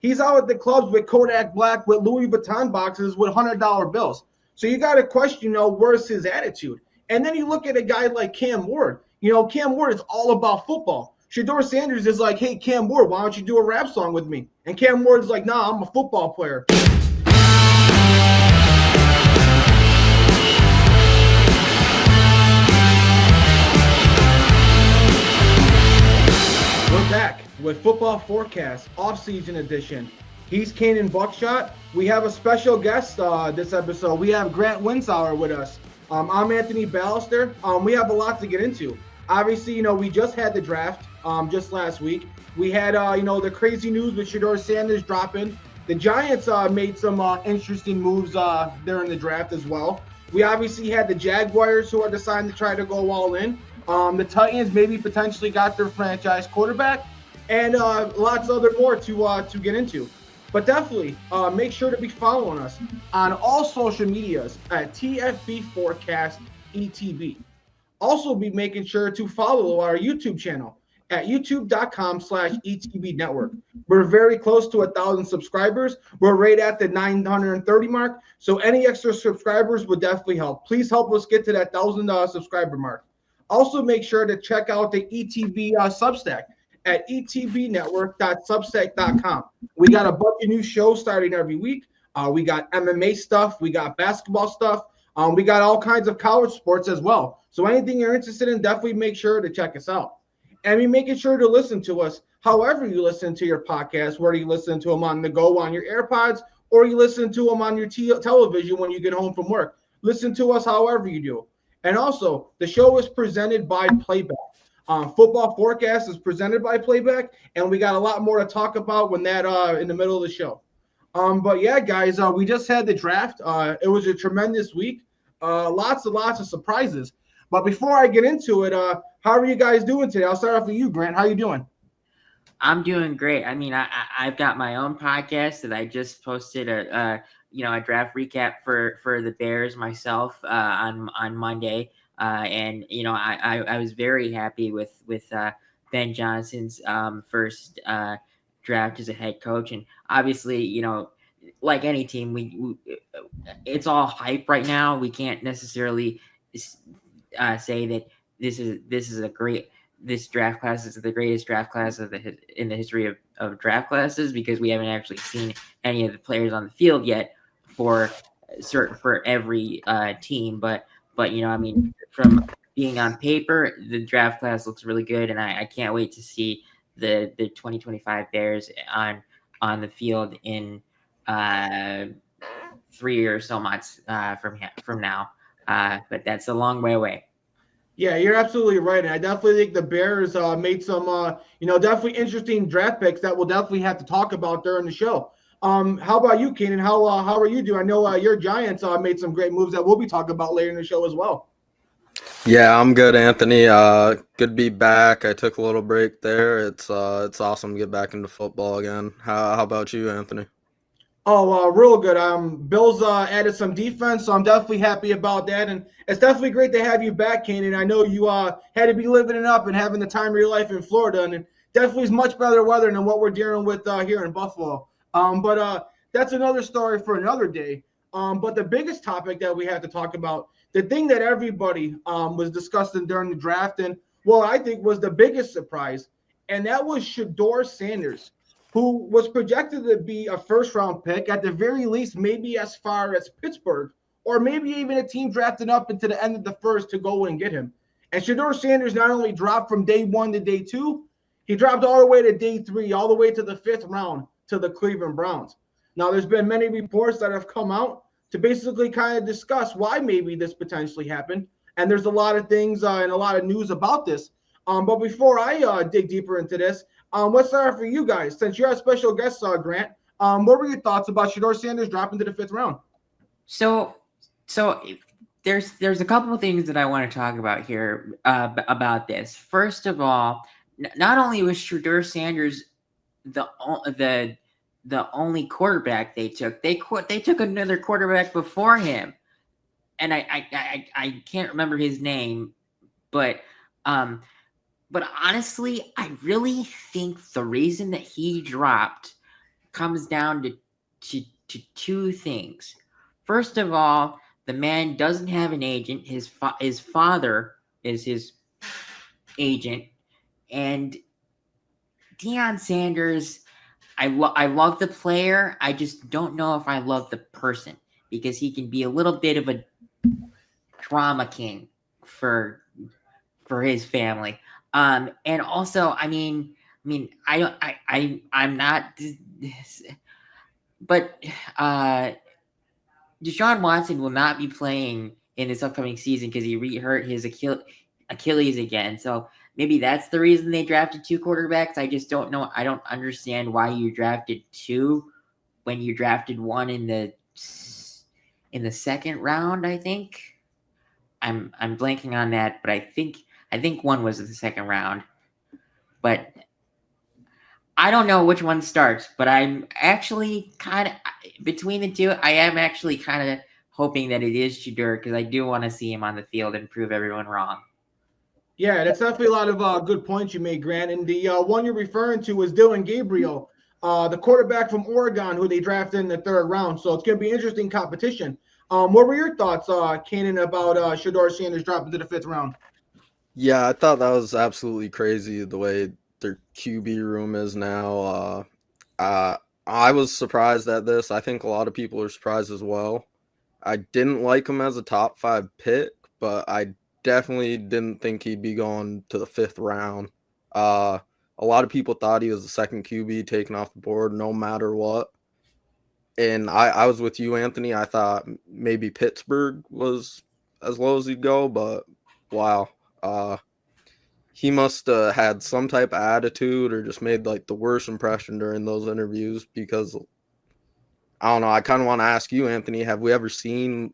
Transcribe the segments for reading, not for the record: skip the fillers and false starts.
He's out at the clubs with Kodak Black, with Louis Vuitton boxes, with $100 bills. So you got to question, where's his attitude? And then you look at a guy like Cam Ward. Cam Ward is all about football. Shedeur Sanders is like, hey, Cam Ward, why don't you do a rap song with me? And Cam Ward is like, nah, I'm a football player. We're back with Football Forecast Offseason Edition. He's Kaynen Buckshot. We have a special guest this episode. We have Grant Winsauer with us. I'm Anthony Balester. We have a lot to get into. Obviously, we just had the draft just last week. We had, the crazy news with Shedeur Sanders dropping. The Giants made some interesting moves during the draft as well. We obviously had the Jaguars who are deciding to try to go all in. The Titans maybe potentially got their franchise quarterback, and lots other more to get into. But definitely make sure to be following us on all social medias at TFB Forecast ETB. Also be making sure to follow our YouTube channel at youtube.com/ETB Network. We're very close to 1,000 subscribers. We're right at the 930 mark. So any extra subscribers would definitely help. Please help us get to that 1,000 subscriber mark. Also make sure to check out the ETB Substack at etbnetwork.substack.com. We got a bunch of new shows starting every week. We got MMA stuff. We got basketball stuff. We got all kinds of college sports as well. So anything you're interested in, definitely make sure to check us out. And be making sure to listen to us however you listen to your podcast, whether you listen to them on the go on your AirPods or you listen to them on your television when you get home from work. Listen to us however you do. And also, the show is presented by Playback. Football Forecast is presented by Playback, and we got a lot more to talk about when that in the middle of the show. But yeah, guys, we just had the draft. It was a tremendous week. Lots of surprises. But before I get into it, how are you guys doing today? I'll start off with you, Grant. How are you doing? I'm doing great. I mean, I've got my own podcast that I just posted a draft recap for the Bears myself on Monday. And I was very happy with Ben Johnson's first draft as a head coach, and obviously, like any team, we it's all hype right now. We can't necessarily say that this draft class is the greatest draft class in the history of draft classes, because we haven't actually seen any of the players on the field yet for every team. But from being on paper, the draft class looks really good, and I can't wait to see the 2025 Bears on the field in 3 or so months from now. But that's a long way away. Yeah, you're absolutely right. And I definitely think the Bears made some, definitely interesting draft picks that we'll definitely have to talk about during the show. How about you, Kaynen? How are you doing? I know your Giants made some great moves that we'll be talking about later in the show as well. Yeah, I'm good, Anthony. Good to be back. I took a little break there. It's awesome to get back into football again. How about you, Anthony? Oh, real good. Bills added some defense, so I'm definitely happy about that. And it's definitely great to have you back, Kaynen. I know you had to be living it up and having the time of your life in Florida, and it definitely is much better weather than what we're dealing with here in Buffalo. But that's another story for another day. But the biggest topic that we have to talk about, the thing that everybody was discussing during the draft, and I think was the biggest surprise, and that was Shedeur Sanders, who was projected to be a first-round pick, at the very least, maybe as far as Pittsburgh, or maybe even a team drafting up into the end of the first to go and get him. And Shedeur Sanders not only dropped from day 1 to day 2, he dropped all the way to day 3, all the way to the 5th round to the Cleveland Browns. Now, there's been many reports that have come out to basically kind of discuss why maybe this potentially happened. And there's a lot of things and a lot of news about this. But before I dig deeper into this, let's start for you guys. Since you're a special guest, Grant, what were your thoughts about Shedeur Sanders dropping to the 5th round? So there's a couple of things that I want to talk about here about this. First of all, not only was Shedeur Sanders the only quarterback they took another quarterback before him, and I can't remember his name, but honestly, I really think the reason that he dropped comes down to two things. First of all, the man doesn't have an agent. His father is his agent, and Deion Sanders. I love the player. I just don't know if I love the person, because he can be a little bit of a drama king for his family. And also, I'm not, but Deshaun Watson will not be playing in this upcoming season because he re-hurt his Achilles again. So maybe that's the reason they drafted two quarterbacks. I just don't know. I don't understand why you drafted two when you drafted one in the second round. I think I'm blanking on that, but I think one was in the second round. But I don't know which one starts, but I'm actually kind of between the two. I am actually kind of hoping that it is Shedeur, because I do want to see him on the field and prove everyone wrong. Yeah, that's definitely a lot of good points you made, Grant. And the one you're referring to is Dillon Gabriel, the quarterback from Oregon, who they drafted in the third round. So it's going to be interesting competition. What were your thoughts, Kaynen, about Shedeur Sanders dropping to the fifth round? Yeah, I thought that was absolutely crazy the way their QB room is now. I was surprised at this. I think a lot of people are surprised as well. I didn't like him as a top 5 pick, but I definitely didn't think he'd be going to the fifth round. A lot of people thought he was the second QB taken off the board no matter what. And I was with you, Anthony. I thought maybe Pittsburgh was as low as he'd go, but wow. He must have had some type of attitude or just made like the worst impression during those interviews, because I don't know. I kind of want to ask you, Anthony, have we ever seen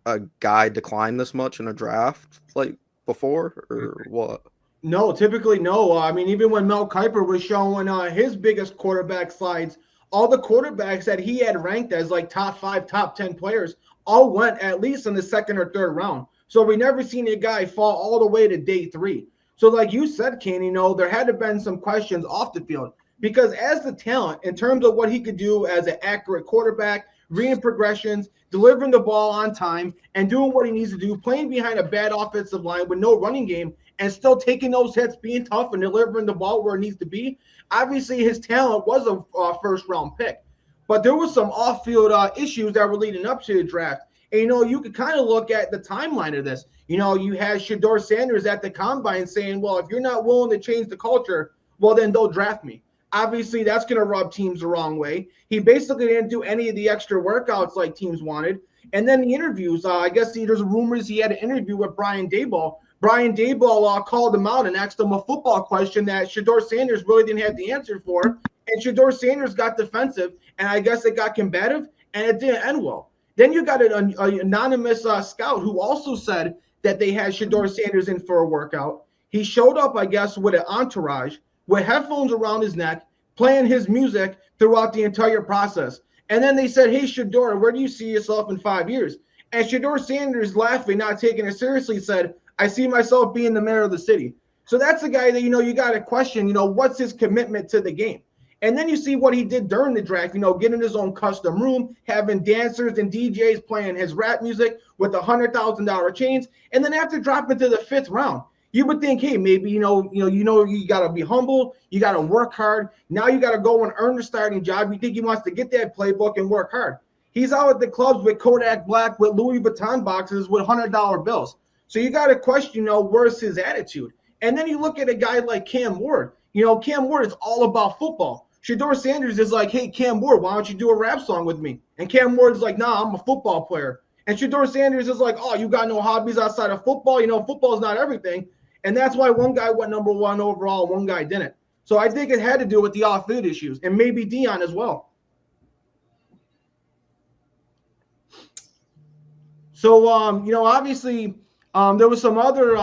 a guy decline this much in a draft like before, or what? No, typically no. Even when Mel Kiper was showing his biggest quarterback slides, all the quarterbacks that he had ranked as like top 5, top 10 players all went at least in the second or third round. So we never seen a guy fall all the way to day 3. So like you said, Kane, there had to have been some questions off the field, because as the talent, in terms of what he could do as an accurate quarterback, reading progressions, delivering the ball on time, and doing what he needs to do, playing behind a bad offensive line with no running game, and still taking those hits, being tough, and delivering the ball where it needs to be. Obviously, his talent was a first-round pick. But there was some off-field issues that were leading up to the draft. And, you could kind of look at the timeline of this. You had Shedeur Sanders at the combine saying, well, if you're not willing to change the culture, well, then don't draft me. Obviously, that's going to rub teams the wrong way. He basically didn't do any of the extra workouts like teams wanted. And then the interviews, I guess there's rumors he had an interview with Brian Daboll. Brian Daboll called him out and asked him a football question that Shedeur Sanders really didn't have the answer for. And Shedeur Sanders got defensive, and I guess it got combative, and it didn't end well. Then you got an anonymous scout who also said that they had Shedeur Sanders in for a workout. He showed up, I guess, with an entourage, with headphones around his neck, playing his music throughout the entire process. And then they said, hey, Shedeur, where do you see yourself in 5 years? And Shedeur Sanders, laughing, not taking it seriously, said, I see myself being the mayor of the city. So that's a guy that, you got to question, what's his commitment to the game? And then you see what he did during the draft, getting his own custom room, having dancers and DJs playing his rap music with $100,000 chains. And then after dropping to the fifth round, you would think, hey, maybe, you got to be humble. You got to work hard. Now you got to go and earn the starting job. You think he wants to get that playbook and work hard. He's out at the clubs with Kodak Black, with Louis Vuitton boxes with $100 bills. So you got to question, where's his attitude? And then you look at a guy like Cam Ward. Cam Ward is all about football. Shedeur Sanders is like, hey, Cam Ward, why don't you do a rap song with me? And Cam Ward is like, nah, I'm a football player. And Shedeur Sanders is like, oh, you got no hobbies outside of football? Football is not everything. And that's why one guy went number 1 overall, one guy didn't. So I think it had to do with the off-field issues, and maybe Deion as well. So, obviously, there was some other,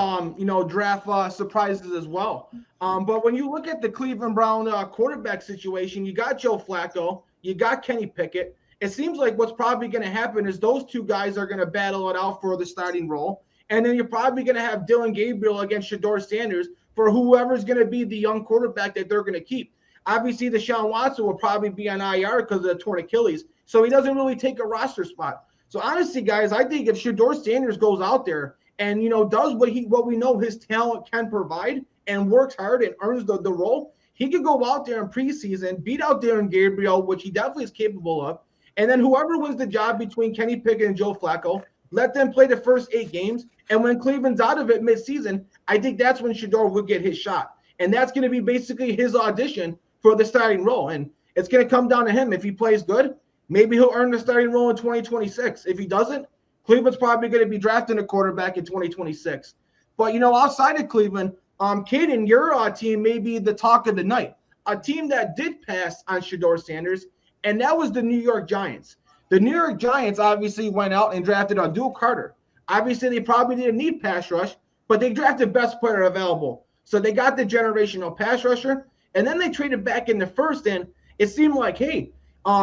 draft surprises as well. But when you look at the Cleveland Brown quarterback situation, you got Joe Flacco, you got Kenny Pickett. It seems like what's probably going to happen is those two guys are going to battle it out for the starting role. And then you're probably going to have Dillon Gabriel against Shedeur Sanders for whoever's going to be the young quarterback that they're going to keep. Obviously, Deshaun Watson will probably be on IR because of the torn Achilles, so he doesn't really take a roster spot. So honestly, guys, I think if Shedeur Sanders goes out there and does what we know his talent can provide and works hard and earns the role, he could go out there in preseason, beat out Dillon Gabriel, which he definitely is capable of, and then whoever wins the job between Kenny Pickett and Joe Flacco, let them play the first 8 games. And when Cleveland's out of it midseason, I think that's when Shedeur will get his shot. And that's going to be basically his audition for the starting role. And it's going to come down to him. If he plays good, maybe he'll earn the starting role in 2026. If he doesn't, Cleveland's probably going to be drafting a quarterback in 2026. But, outside of Cleveland, Kaynen, your team may be the talk of the night. A team that did pass on Shedeur Sanders, and that was the New York Giants. The New York Giants obviously went out and drafted Abdul Carter. Obviously, they probably didn't need pass rush, but they drafted best player available. So they got the generational pass rusher, and then they traded back in the first, and it seemed like, hey,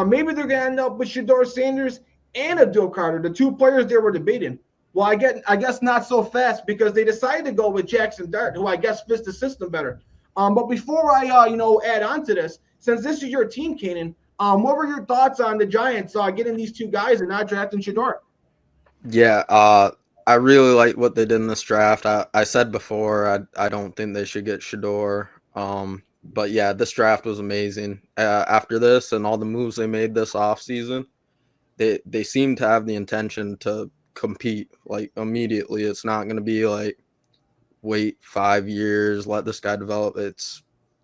maybe they're going to end up with Shedeur Sanders and Abdul Carter, the 2 players they were debating. Well, I guess not so fast because they decided to go with Jaxson Dart, who I guess fits the system better. But before I, add on to this, since this is your team, Kaynen, what were your thoughts on the Giants getting these 2 guys and not drafting Shedeur? Yeah, I really like what they did in this draft. I said before I don't think they should get Shedeur. But yeah, this draft was amazing. After this and all the moves they made this offseason, they seem to have the intention to compete like immediately. It's not going to be like wait 5 years, let this guy develop.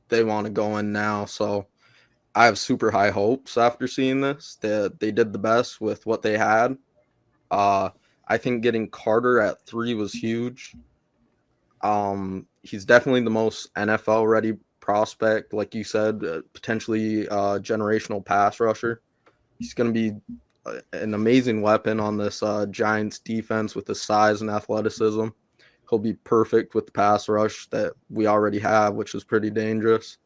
They want to go in now. So I have super high hopes after seeing this. They did the best with what they had. I think getting Carter at 3 was huge. He's definitely the most NFL ready prospect, like you said, potentially generational pass rusher. He's going to be an amazing weapon on this Giants defense with his size and athleticism. He'll be perfect with the pass rush that we already have, which is pretty dangerous.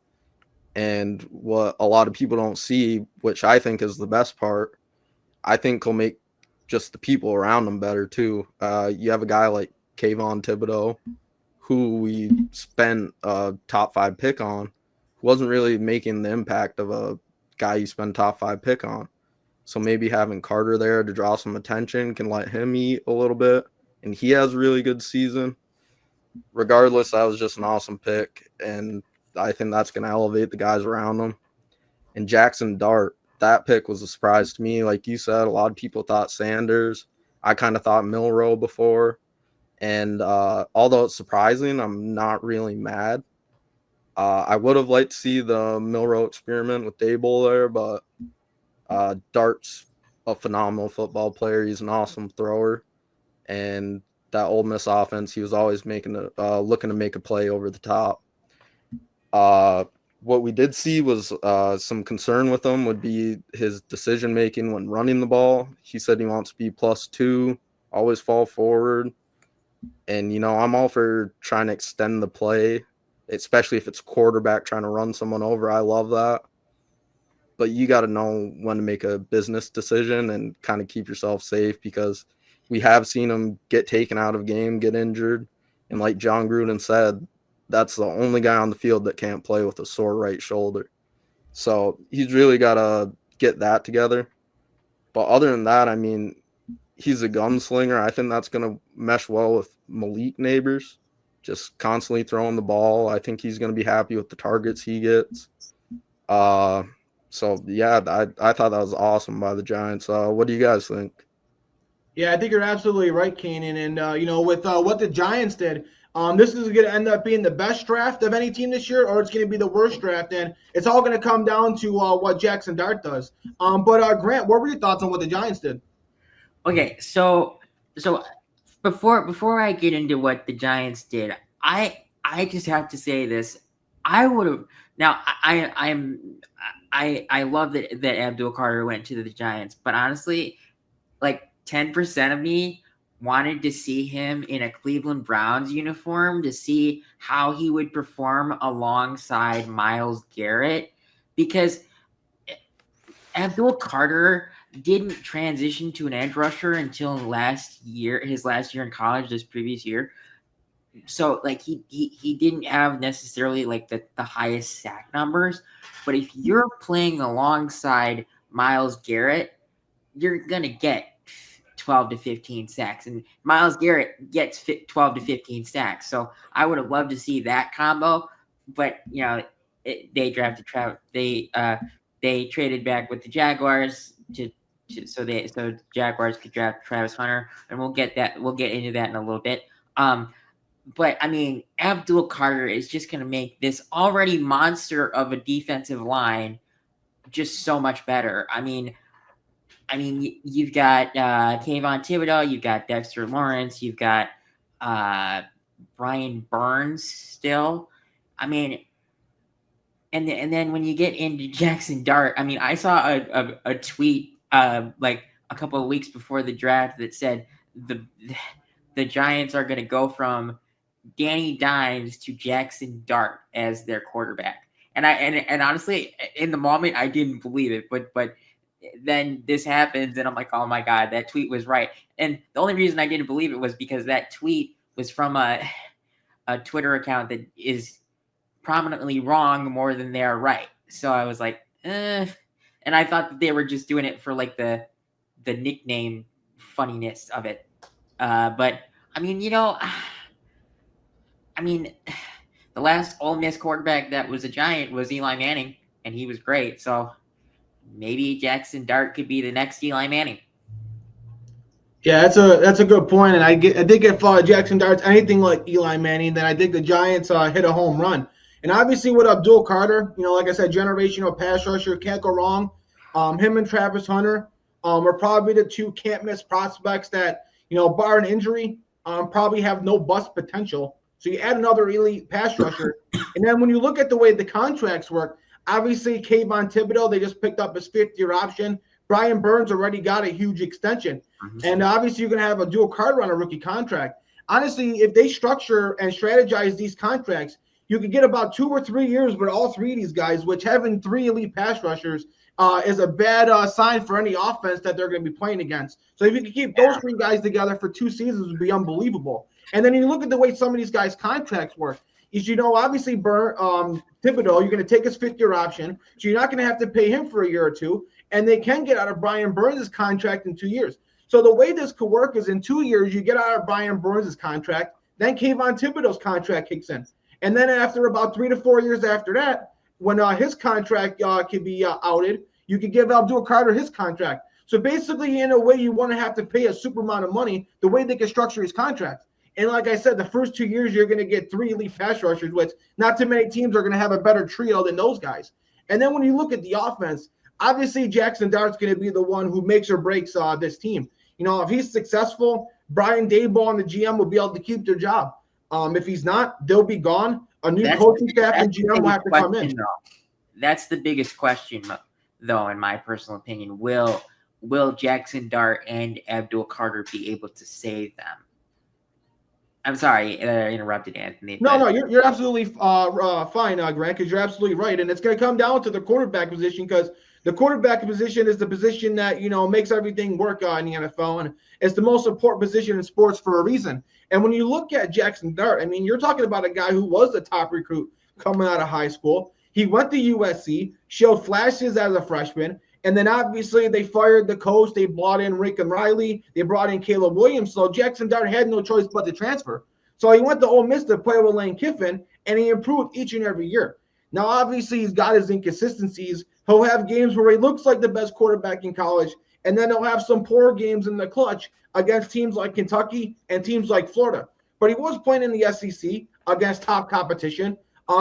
And what a lot of people don't see, which I think is the best part, I think he'll make just the people around him better too. You have a guy like Kayvon Thibodeau, who we spent a top 5 pick on, who wasn't really making the impact of a guy you spend top 5 pick on. So maybe having Carter there to draw some attention can let him eat a little bit. And he has a really good season. Regardless, that was just an awesome pick. And I think that's going to elevate the guys around him. And Jaxson Dart, that pick was a surprise to me. Like you said, a lot of people thought Sanders. I kind of thought Milroe before. And although it's surprising, I'm not really mad. I would have liked to see the Milroe experiment with Dable there, but Dart's a phenomenal football player. He's an awesome thrower. And that Ole Miss offense, he was always looking to make a play over the top. What we did see was some concern with him would be his decision-making when running the ball. He said he wants to be +2, always fall forward. And, I'm all for trying to extend the play, especially if it's quarterback trying to run someone over. I love that. But you got to know when to make a business decision and kind of keep yourself safe, because we have seen him get taken out of game, get injured. And like John Gruden said, that's the only guy on the field that can't play with a sore right shoulder. So he's really got to get that together. But other than that, I mean, he's a gunslinger. I think that's going to mesh well with Malik Neighbors, just constantly throwing the ball. I think he's going to be happy with the targets he gets. So, yeah, I thought that was awesome by the Giants. What do you guys think? Yeah, I think you're absolutely right, Kaynen. And, with what the Giants did, this is going to end up being the best draft of any team this year, or it's going to be the worst draft. And it's all going to come down to what Jaxson Dart does. But Grant, what were your thoughts on what the Giants did? Okay, so before I get into what the Giants did, I just have to say this. I would have now. I love that Abdul Carter went to the Giants, but honestly, like 10% of me wanted to see him in a Cleveland Browns uniform to see how he would perform alongside Myles Garrett, because Abdul Carter didn't transition to an edge rusher until his last year in college, this previous year. so like he didn't have necessarily like the highest sack numbers, but if you're playing alongside Myles Garrett, you're gonna get 12 to 15 sacks, and Myles Garrett gets 12 to 15 sacks. So I would have loved to see that combo, but they drafted they traded back with the Jaguars so Jaguars could draft Travis Hunter, and we'll get into that in a little bit. But I mean, Abdul Carter is just going to make this already monster of a defensive line just so much better. I mean, you've got Kayvon Thibodeau, you've got Dexter Lawrence, you've got Brian Burns still. I mean, and then when you get into Jaxson Dart, I mean, I saw a tweet like a couple of weeks before the draft that said the Giants are going to go from Danny Dimes to Jaxson Dart as their quarterback. And honestly, in the moment, I didn't believe it, but then this happens, and I'm like, oh my God, that tweet was right. And the only reason I didn't believe it was because that tweet was from a Twitter account that is prominently wrong more than they are right. So I was like, and I thought that they were just doing it for like the nickname funniness of it. But I mean, the last Ole Miss quarterback that was a Giant was Eli Manning, and he was great. So maybe Jaxson Dart could be the next Eli Manning. Yeah, that's a good point, and I think if Jaxson Dart's anything like Eli Manning, then I think the Giants hit a home run. And obviously with Abdul Carter, like I said, generational pass rusher, can't go wrong. Him and Travis Hunter are probably the two can't miss prospects that bar an injury, probably have no bust potential. So you add another elite pass rusher, and then when you look at the way the contracts work, obviously Kayvon Thibodeau, they just picked up his 5th-year option. Brian Burns already got a huge extension. Mm-hmm. And obviously you're going to have Abdul Carter on a rookie contract. Honestly, if they structure and strategize these contracts, you could get about 2 or 3 years with all three of these guys, which having 3 elite pass rushers is a bad sign for any offense that they're going to be playing against. So if you could keep those 3 guys together for 2 seasons, it would be unbelievable. And then you look at the way some of these guys' contracts work. Is obviously Thibodeau, you're going to take his 5th-year option, so you're not going to have to pay him for a year or 2, and they can get out of Brian Burns' contract in 2 years. So the way this could work is in 2 years, you get out of Brian Burns' contract, then Kayvon Thibodeau's contract kicks in. And then after about 3 to 4 years after that, when his contract can be outed, you can give Abdul Carter his contract. So basically, in a way, you want to have to pay a super amount of money the way they can structure his contract. And like I said, the first 2 years, you're going to get 3 elite pass rushers, which not too many teams are going to have a better trio than those guys. And then when you look at the offense, obviously Jaxson Dart's going to be the one who makes or breaks this team. If he's successful, Brian Daboll and the GM will be able to keep their job. If he's not, they'll be gone. A new coaching staff and GM will have to come in. That's the biggest question, though, in my personal opinion. Will Jaxson Dart and Abdul Carter be able to save them? I'm sorry, interrupted Anthony. No, you're absolutely fine, Grant, because you're absolutely right. And it's going to come down to the quarterback position, because the quarterback position is the position that, makes everything work in the NFL. And it's the most important position in sports for a reason. And when you look at Jaxson Dart, I mean, you're talking about a guy who was the top recruit coming out of high school. He went to USC, showed flashes as a freshman. And then obviously they fired the coach. They brought in Rick Riley. They brought in Caleb Williams. So Jaxson Dart had no choice but to transfer. So he went to Ole Miss to play with Lane Kiffin, and he improved each and every year. Now, obviously, he's got his inconsistencies. He'll have games where he looks like the best quarterback in college, and then he'll have some poor games in the clutch against teams like Kentucky and teams like Florida. But he was playing in the SEC against top competition.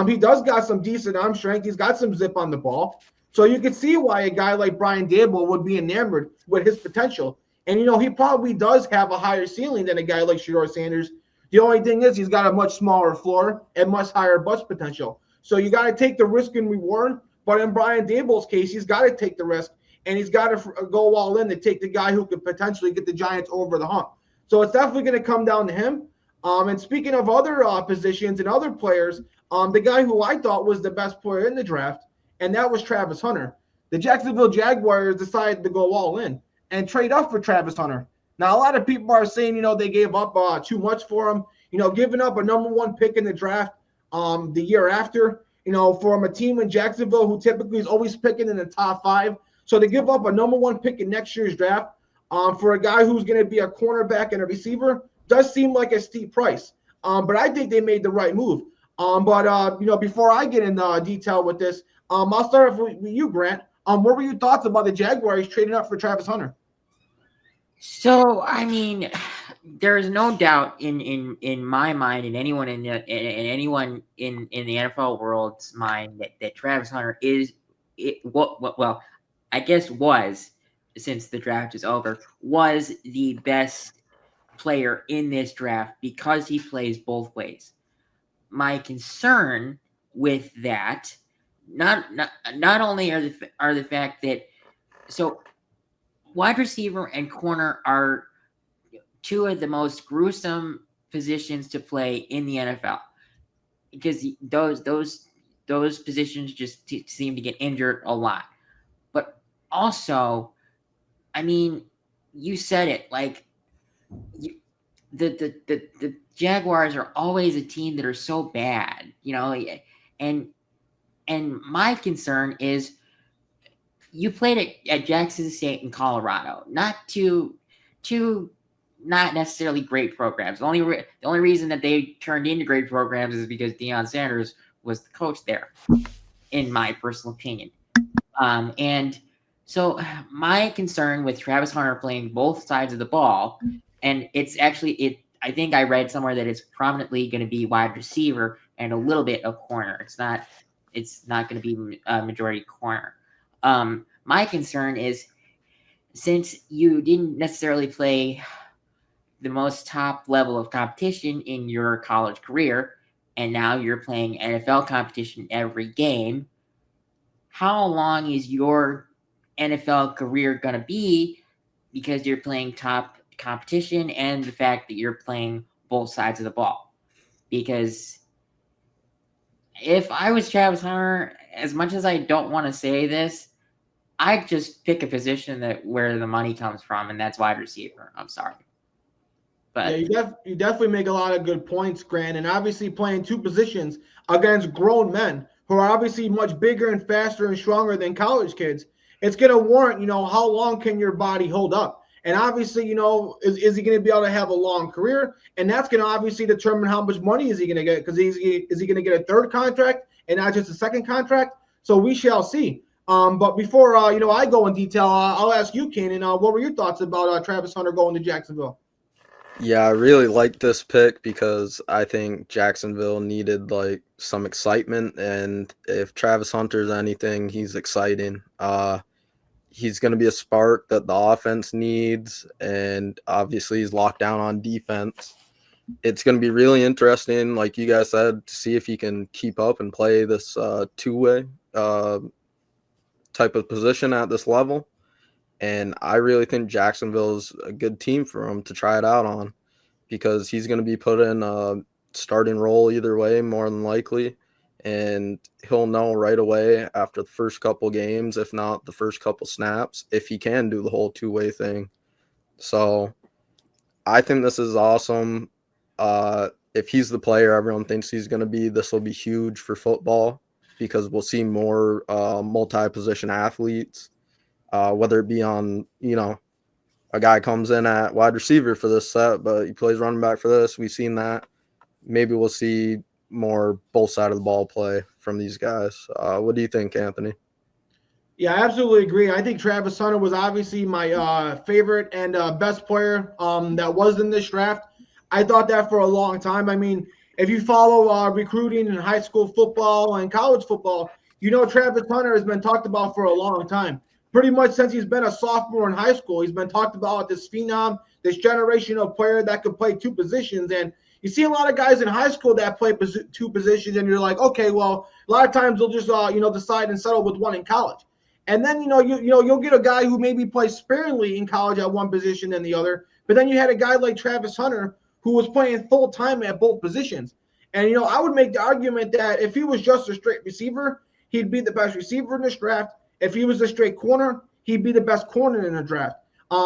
He does got some decent arm strength. He's got some zip on the ball. So you can see why a guy like Brian Daboll would be enamored with his potential. And, he probably does have a higher ceiling than a guy like Shedeur Sanders. The only thing is he's got a much smaller floor and much higher bust potential. So you got to take the risk and reward. But in Brian Daboll's case, he's got to take the risk, and he's got to go all in to take the guy who could potentially get the Giants over the hump. So it's definitely going to come down to him. And speaking of other positions and other players, the guy who I thought was the best player in the draft, and that was Travis Hunter. The Jacksonville Jaguars decided to go all in and trade up for Travis Hunter. Now, a lot of people are saying, they gave up too much for him. giving up a number 1 pick in the draft the year after, from a team in Jacksonville who typically is always picking in the top 5. So to give up a number 1 pick in next year's draft for a guy who's going to be a cornerback and a receiver does seem like a steep price. But I think they made the right move. But before I get into detail with this, I'll start off with you, Grant. What were your thoughts about the Jaguars trading up for Travis Hunter? So, I mean, there is no doubt in my mind and anyone in the NFL world's mind that Travis Hunter I guess was, since the draft is over, was the best player in this draft because he plays both ways. My concern with that, not only are the fact that wide receiver and corner are 2 of the most gruesome positions to play in the NFL because those positions just seem to get injured a lot. But also, I mean, you said it, like the Jaguars are always a team that are so bad, and my concern is you played at Jackson State in Colorado, not two not necessarily great programs. The only reason that they turned into great programs is because Dillon Sanders was the coach there, in my personal opinion. And so my concern with Travis Hunter playing both sides of the ball, and it's actually I think I read somewhere that it's prominently going to be wide receiver and a little bit of corner. It's not going to be a majority corner. My concern is, since you didn't necessarily play the most top level of competition in your college career, and now you're playing NFL competition every game, how long is your NFL career going to be because you're playing top competition and the fact that you're playing both sides of the ball? Because if I was Travis Hunter, as much as I don't want to say this, I'd just pick a position where the money comes from, and that's wide receiver. I'm sorry. But yeah, you definitely make a lot of good points, Grant, and obviously playing 2 positions against grown men who are obviously much bigger and faster and stronger than college kids, it's going to warrant, how long can your body hold up? And obviously, is he going to be able to have a long career? And that's going to obviously determine how much money is he going to get, because is he going to get a 3rd contract and not just a 2nd contract? So we shall see. But before, I go in detail, I'll ask you, Kaynen, what were your thoughts about Travis Hunter going to Jacksonville? Yeah, I really like this pick because I think Jacksonville needed some excitement, and if Travis Hunter's anything, he's exciting. He's going to be a spark that the offense needs, and obviously he's locked down on defense. It's going to be really interesting, like you guys said, to see if he can keep up and play this 2-way type of position at this level. And I really think Jacksonville's a good team for him to try it out on, because he's going to be put in a starting role either way, more than likely. And he'll know right away after the first couple games, if not the first couple snaps, if he can do the whole 2-way thing. So I think this is awesome. If he's the player everyone thinks he's going to be, this will be huge for football, because we'll see more multi-position athletes. Whether it be on, a guy comes in at wide receiver for this set, but he plays running back for this. We've seen that. Maybe we'll see more both sides of the ball play from these guys. What do you think, Anthony? Yeah, I absolutely agree. I think Travis Hunter was obviously my favorite and best player that was in this draft. I thought that for a long time. I mean, if you follow recruiting in high school football and college football, Travis Hunter has been talked about for a long time. Pretty much since he's been a sophomore in high school, he's been talked about this phenom, this generational player that could play 2 positions. And you see a lot of guys in high school that play 2 positions, and you're like, okay, well, a lot of times they'll just decide and settle with 1 in college. And then you'll get a guy who maybe plays sparingly in college at 1 position than the other. But then you had a guy like Travis Hunter who was playing full time at both positions. And I would make the argument that if he was just a straight receiver, he'd be the best receiver in this draft. If he was a straight corner, he'd be the best corner in the draft.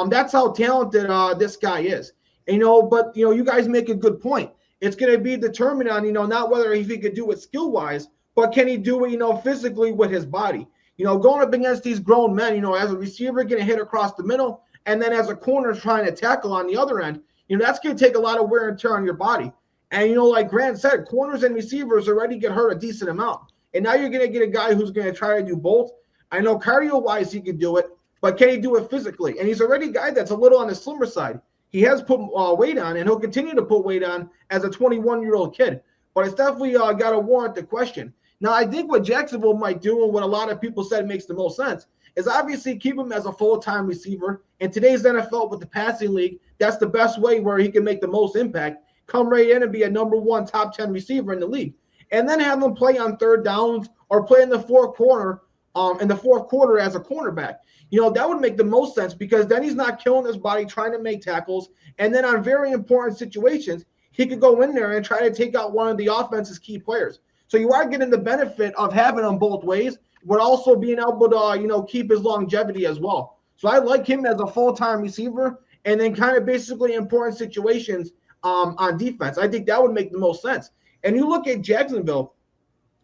That's how talented this guy is. But you guys make a good point. it's going to be determined on, not whether if he could do it skill-wise, but can he do it, physically with his body. Going up against these grown men, as a receiver getting hit across the middle, and then as a corner trying to tackle on the other end, that's going to take a lot of wear and tear on your body. And, like Grant said, corners and receivers already get hurt a decent amount. And now you're going to get a guy who's going to try to do both. I know cardio-wise he can do it, but can he do it physically? And he's already a guy that's a little on the slimmer side. He has put weight on, and he'll continue to put weight on as a 21-year-old kid. But it's definitely got to warrant the question. Now, I think what Jacksonville might do, and what a lot of people said makes the most sense, is obviously keep him as a full-time receiver. In today's NFL with the passing league, that's the best way where he can make the most impact. Come right in and be a number 1 top 10 receiver in the league. And then have him play on third downs or play in the fourth quarter as a cornerback. That would make the most sense, because then he's not killing his body trying to make tackles. And then on very important situations, he could go in there and try to take out one of the offense's key players. So you are getting the benefit of having him both ways, but also being able to, keep his longevity as well. So I like him as a full-time receiver, and then kind of basically important situations on defense. I think that would make the most sense. And you look at Jacksonville,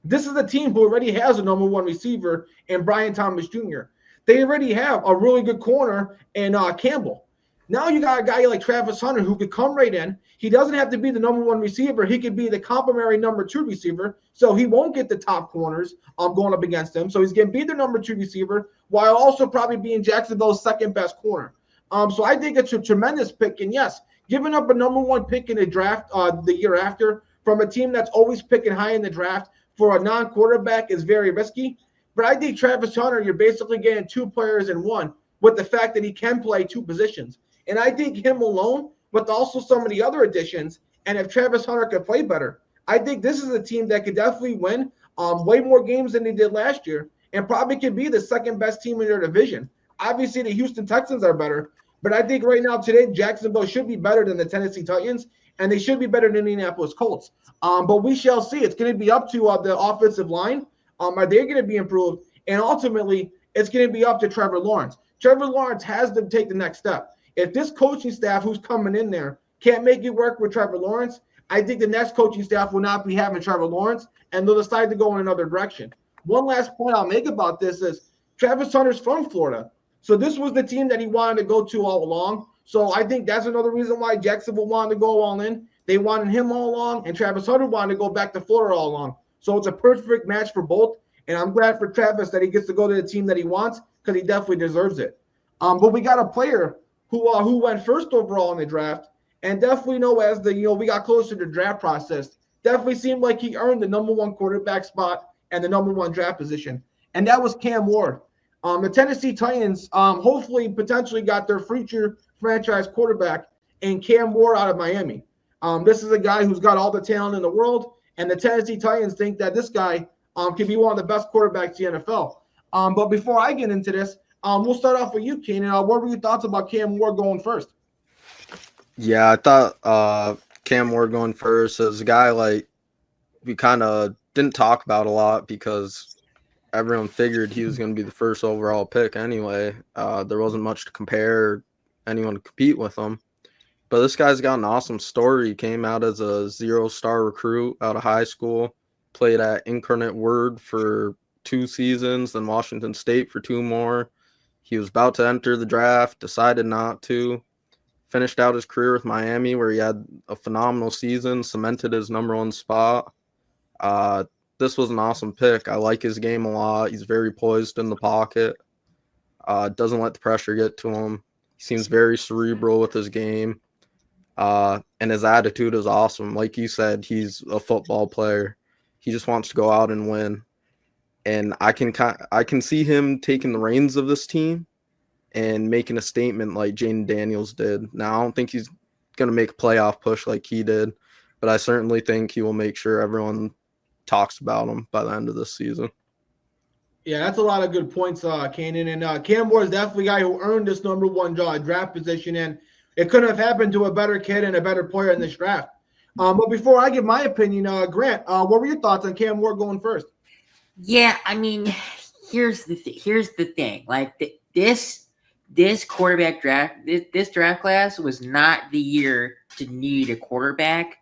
this is a team who already has a number 1 receiver in Brian Thomas Jr. They already have a really good corner in Campbell. Now you got a guy like Travis Hunter who could come right in. He doesn't have to be the number 1 receiver. He could be the complimentary number 2 receiver, so he won't get the top corners going up against him. So he's going to be the number 2 receiver while also probably being Jacksonville's second best corner. So I think it's a tremendous pick. And yes, giving up a number 1 pick in the draft the year after from a team that's always picking high in the draft for a non-quarterback is very risky. But I think Travis Hunter, you're basically getting 2 players in one with the fact that he can play 2 positions. And I think him alone, with also some of the other additions, and if Travis Hunter could play better, I think this is a team that could definitely win way more games than they did last year, and probably could be the second best team in their division. Obviously, the Houston Texans are better, but I think right now today, Jacksonville should be better than the Tennessee Titans, and they should be better than the Indianapolis Colts. But we shall see. It's going to be up to the offensive line. Are they going to be improved? And ultimately, it's going to be up to Trevor Lawrence. Trevor Lawrence has to take the next step. If this coaching staff who's coming in there can't make it work with Trevor Lawrence, I think the next coaching staff will not be having Trevor Lawrence, and they'll decide to go in another direction. One last point I'll make about this is Travis Hunter's from Florida. So this was the team that he wanted to go to all along. So I think that's another reason why Jacksonville wanted to go all in. They wanted him all along, and Travis Hunter wanted to go back to Florida all along. So it's a perfect match for both, and I'm glad for Travis that he gets to go to the team that he wants, because he definitely deserves it. But we got a player who went first overall in the draft, and definitely as we got closer to the draft process, definitely seemed like he earned the number 1 quarterback spot and the number 1 draft position, and that was Cam Ward. The Tennessee Titans hopefully potentially got their future franchise quarterback in Cam Ward out of Miami. This is a guy who's got all the talent in the world, and the Tennessee Titans think that this guy can be one of the best quarterbacks in the NFL. But before I get into this, we'll start off with you, Kaynen. What were your thoughts about Cam Ward going first? Yeah, I thought Cam Ward going first is a guy like we kind of didn't talk about a lot because everyone figured he was going to be the first overall pick anyway. There wasn't much to compare, anyone to compete with him. But this guy's got an awesome story. He came out as a 0-star recruit out of high school, played at Incarnate Word for 2 seasons, then Washington State for 2 more. He was about to enter the draft, decided not to. Finished out his career with Miami, where he had a phenomenal season, cemented his number 1 spot. This was an awesome pick. I like his game a lot. He's very poised in the pocket. Doesn't let the pressure get to him. He seems very cerebral with his game. And his attitude is awesome. Like you said, he's a football player. He just wants to go out and win. And I can see him taking the reins of this team and making a statement like Jaden Daniels did. Now, I don't think he's going to make a playoff push like he did, but I certainly think he will make sure everyone talks about him by the end of this season. Yeah, that's a lot of good points, Kaynen. And Cam Ward is definitely a guy who earned this number 1 draft position, and it couldn't have happened to a better kid and a better player in this draft. But before I give my opinion, Grant, what were your thoughts on Cam Ward going first? Yeah, I mean, here's the thing. Like this quarterback draft, this draft class was not the year to need a quarterback,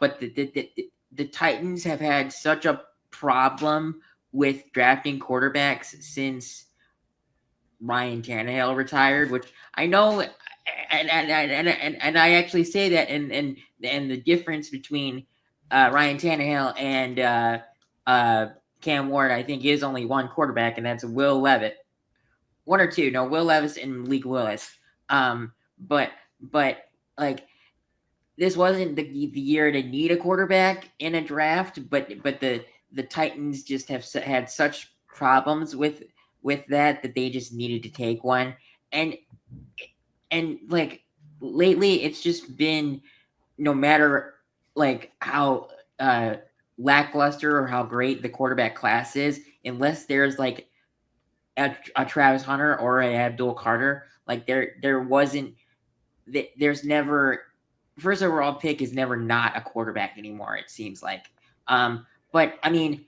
but the Titans have had such a problem with drafting quarterbacks since Ryan Tannehill retired, which I know, and I actually say that, and the difference between Ryan Tannehill and Cam Ward, I think, is only one quarterback, and that's Will Levis. One or two, no, Will Levis and Malik Willis. But like this wasn't the year to need a quarterback in a draft, but the Titans just have had such problems with that they just needed to take one, and like lately it's just been, no matter like how lackluster or how great the quarterback class is, unless there's like a Travis Hunter or a Abdul Carter, like there's never, first overall pick is never not a quarterback anymore, it seems like. But I mean,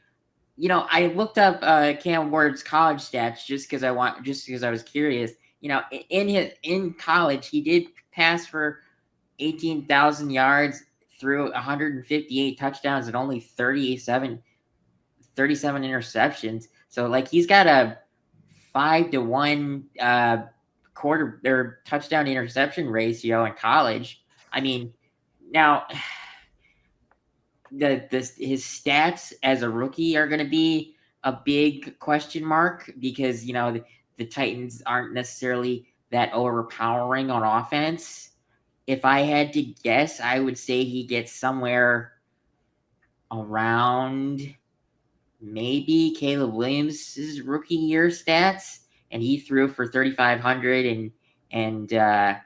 I looked up Cam Ward's college stats just because I was curious. In college he did pass for 18,000 yards through 158 touchdowns and only 37 interceptions. So like he's got a 5-to-1 quarter or touchdown interception ratio in college. I mean, now his stats as a rookie are going to be a big question mark because the Titans aren't necessarily that overpowering on offense. If I had to guess, I would say he gets somewhere around maybe Caleb Williams' rookie year stats, and he threw for 3,500 and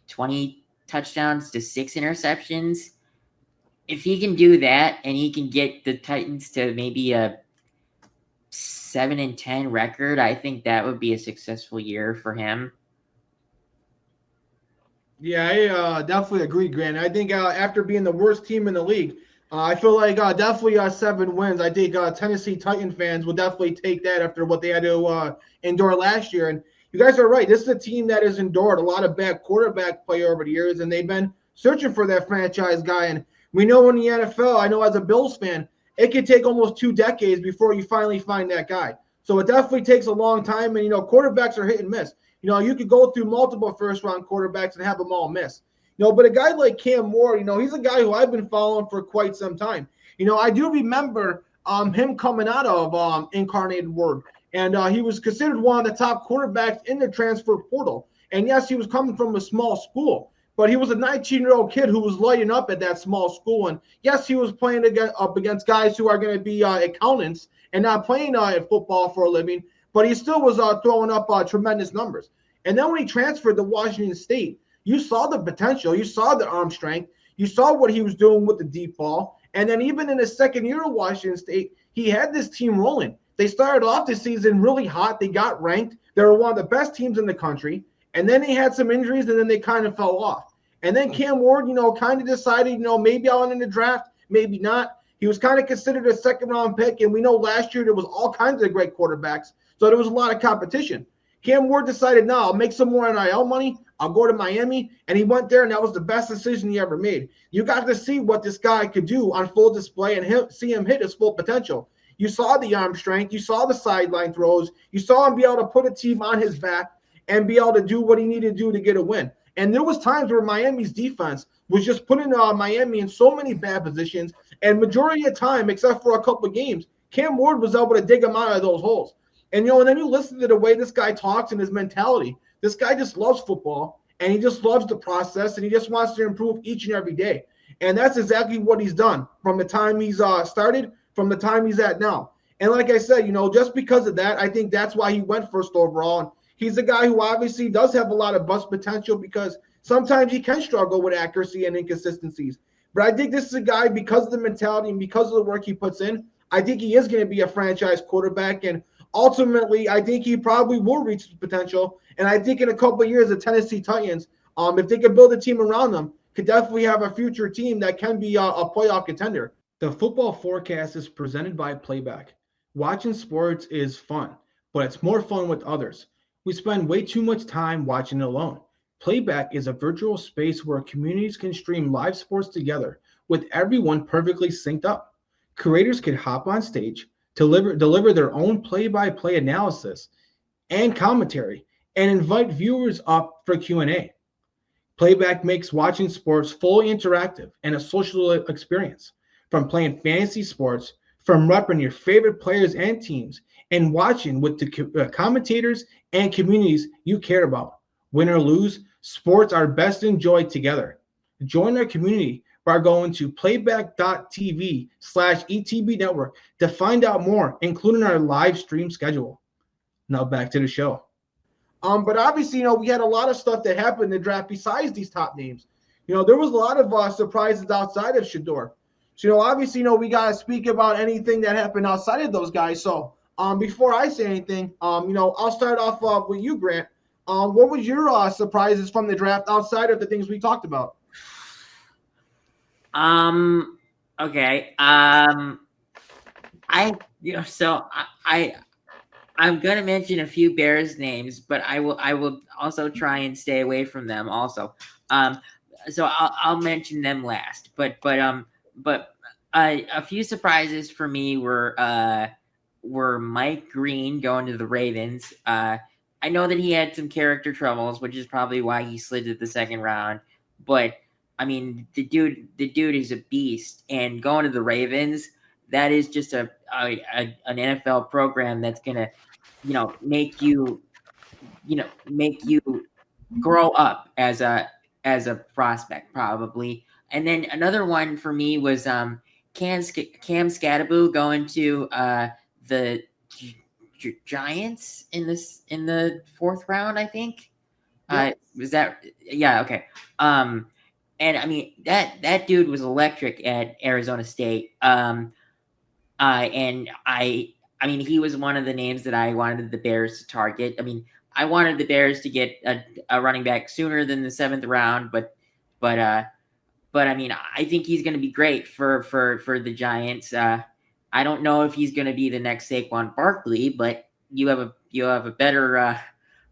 20 touchdowns to 6 interceptions. If he can do that and he can get the Titans to maybe a 7-10 record, I think that would be a successful year for him. Yeah, I definitely agree, Grant. I think after being the worst team in the league, I feel like definitely 7 wins. I think Tennessee Titan fans will definitely take that after what they had to endure last year. And you guys are right. This is a team that has endured a lot of bad quarterback play over the years, and they've been searching for that franchise guy. And we know in the NFL, I know as a Bills fan, it could take almost 2 decades before you finally find that guy. So it definitely takes a long time. And, quarterbacks are hit and miss. You could go through multiple first-round quarterbacks and have them all miss. But a guy like Cam Ward, he's a guy who I've been following for quite some time. I do remember him coming out of Incarnated Word, and he was considered one of the top quarterbacks in the transfer portal. And yes, he was coming from a small school, but he was a 19-year-old kid who was lighting up at that small school. And yes, he was playing up against guys who are going to be accountants and not playing at football for a living, but he still was throwing up tremendous numbers. And then when he transferred to Washington State, you saw the potential. You saw the arm strength. You saw what he was doing with the deep ball. And then even in his second year at Washington State, he had this team rolling. They started off the season really hot. They got ranked. They were one of the best teams in the country. And then they had some injuries, and then they kind of fell off. And then Cam Ward, kind of decided, maybe I'll end in the draft, maybe not. He was kind of considered a second-round pick, and we know last year there was all kinds of great quarterbacks, so there was a lot of competition. Cam Ward decided, no, I'll make some more NIL money. I'll go to Miami. And he went there, and that was the best decision he ever made. You got to see what this guy could do on full display and see him hit his full potential. You saw the arm strength. You saw the sideline throws. You saw him be able to put a team on his back and be able to do what he needed to do to get a win. And there was times where Miami's defense was just putting Miami in so many bad positions. And majority of the time, except for a couple of games, Cam Ward was able to dig him out of those holes. And, and then you listen to the way this guy talks and his mentality. This guy just loves football, and he just loves the process, and he just wants to improve each and every day. And that's exactly what he's done from the time he's started, from the time he's at now. And like I said, just because of that, I think that's why he went first overall. And he's a guy who obviously does have a lot of bust potential because sometimes he can struggle with accuracy and inconsistencies. But I think this is a guy, because of the mentality and because of the work he puts in, I think he is going to be a franchise quarterback. And ultimately, I think he probably will reach his potential. And I think in a couple of years, the Tennessee Titans, if they could build a team around them, could definitely have a future team that can be a playoff contender. The Football Forecast is presented by Playback. Watching sports is fun, but it's more fun with others. We spend way too much time watching it alone. Playback is a virtual space where communities can stream live sports together, with everyone perfectly synced up. Creators could hop on stage, deliver their own play-by-play analysis and commentary, and invite viewers up for Q&A. Playback makes watching sports fully interactive and a social experience. From playing fantasy sports, from repping your favorite players and teams, and watching with the commentators and communities you care about. Win or lose, sports are best enjoyed together. Join our community by going to playback.tv/ETB network to find out more, including our live stream schedule. Now back to the show. But obviously, we had a lot of stuff that happened in the draft besides these top names. There was a lot of surprises outside of Shedeur. So, obviously, we got to speak about anything that happened outside of those guys. So, before I say anything, I'll start off with you, Grant. What was your surprises from the draft outside of the things we talked about? Okay. I'm gonna mention a few Bears names, but I will also try and stay away from them also. So I'll mention them last. But a few surprises for me were Mike Green going to the Ravens. I know that he had some character troubles, which is probably why he slid to the second round. But I mean, the dude is a beast, and going to the Ravens, that is just an NFL program that's gonna, make you grow up as a prospect probably. And then another one for me was Cam Skattebo going to the Giants in the fourth round, I think. Yeah. Was that? Yeah. Okay. And I mean that dude was electric at Arizona State. And I mean, he was one of the names that I wanted the Bears to target. I mean, I wanted the Bears to get a running back sooner than the seventh round, but I mean, I think he's going to be great for the Giants. I don't know if he's going to be the next Saquon Barkley, but you have a better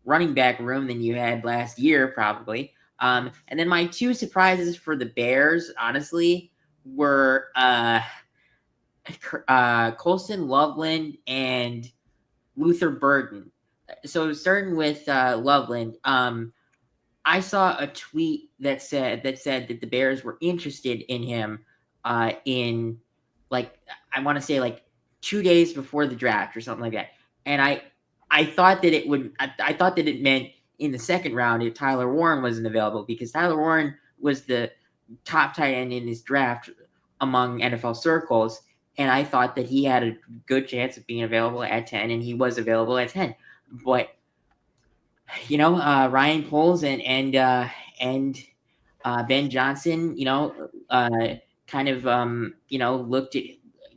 running back room than you had last year, probably. And then my two surprises for the Bears, honestly, were Colston Loveland and Luther Burden. So starting with Loveland, I saw a tweet that said that the Bears were interested in him in, like, I want to say like 2 days before the draft or something like that. And I thought that I thought that it meant in the second round if Tyler Warren wasn't available, because Tyler Warren was the top tight end in this draft among NFL circles. And I thought that he had a good chance of being available at 10, and he was available at 10. But, Ryan Poles and Ben Johnson, kind of, looked at,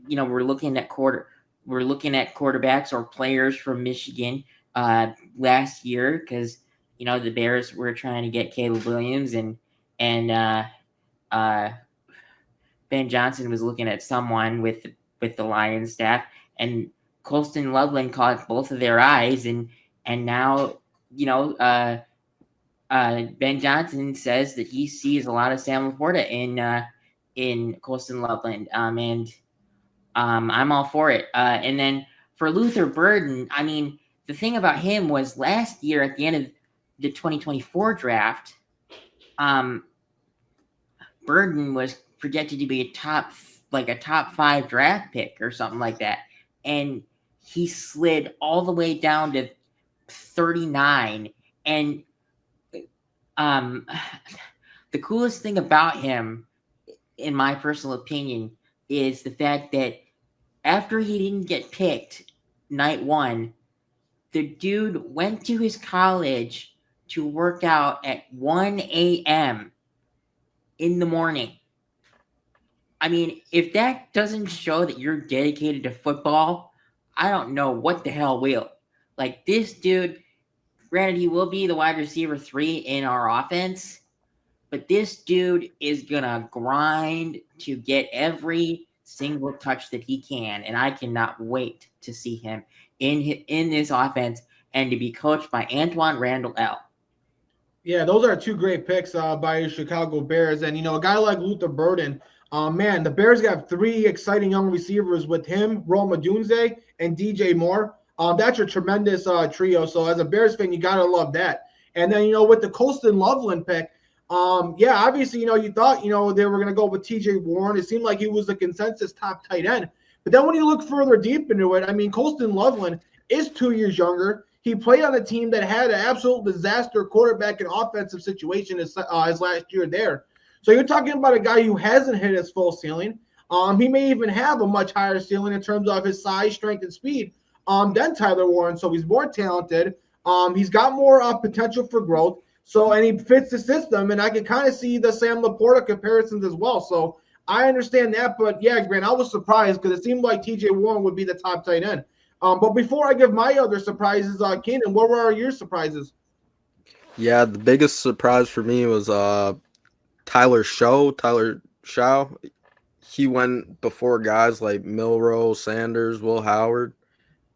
we're looking at quarterbacks or players from Michigan last year, because, the Bears were trying to get Caleb Williams, and Ben Johnson was looking at someone with the Lions staff, and Colston Loveland caught both of their eyes, and now, Ben Johnson says that he sees a lot of Sam Laporta in Colston Loveland, and I'm all for it. And then for Luther Burden, I mean, the thing about him was last year at the end of the 2024 draft, Burden was projected to be a top 5 draft pick or something like that, and he slid all the way down to 39. And the coolest thing about him, in my personal opinion, is the fact that after he didn't get picked night one, the dude went to his college to work out at 1 a.m. in the morning. I mean, if that doesn't show that you're dedicated to football, I don't know what the hell will. Like, this dude, granted, he will be the wide receiver 3 in our offense, but this dude is going to grind to get every single touch that he can, and I cannot wait to see him in this offense and to be coached by Antoine Randall L. Yeah, those are two great picks by Chicago Bears. And, a guy like Luther Burden, Man, the Bears got 3 exciting young receivers with him, Rome Odunze, and DJ Moore. That's a tremendous trio. So as a Bears fan, you gotta love that. And then with the Colston Loveland pick, yeah, obviously you thought they were gonna go with T.J. Warren. It seemed like he was the consensus top tight end. But then when you look further deep into it, I mean, Colston Loveland is 2 years younger. He played on a team that had an absolute disaster quarterback and offensive situation his last year there. So you're talking about a guy who hasn't hit his full ceiling. He may even have a much higher ceiling in terms of his size, strength, and speed than Tyler Warren. So he's more talented. He's got more potential for growth. So, and he fits the system. And I can kind of see the Sam Laporta comparisons as well. So I understand that. But yeah, Grant, I was surprised because it seemed like TJ Warren would be the top tight end. But before I give my other surprises, Kaynen, what were your surprises? Yeah, the biggest surprise for me was Tyler Shaw. He went before guys like Milroe, Sanders, Will Howard.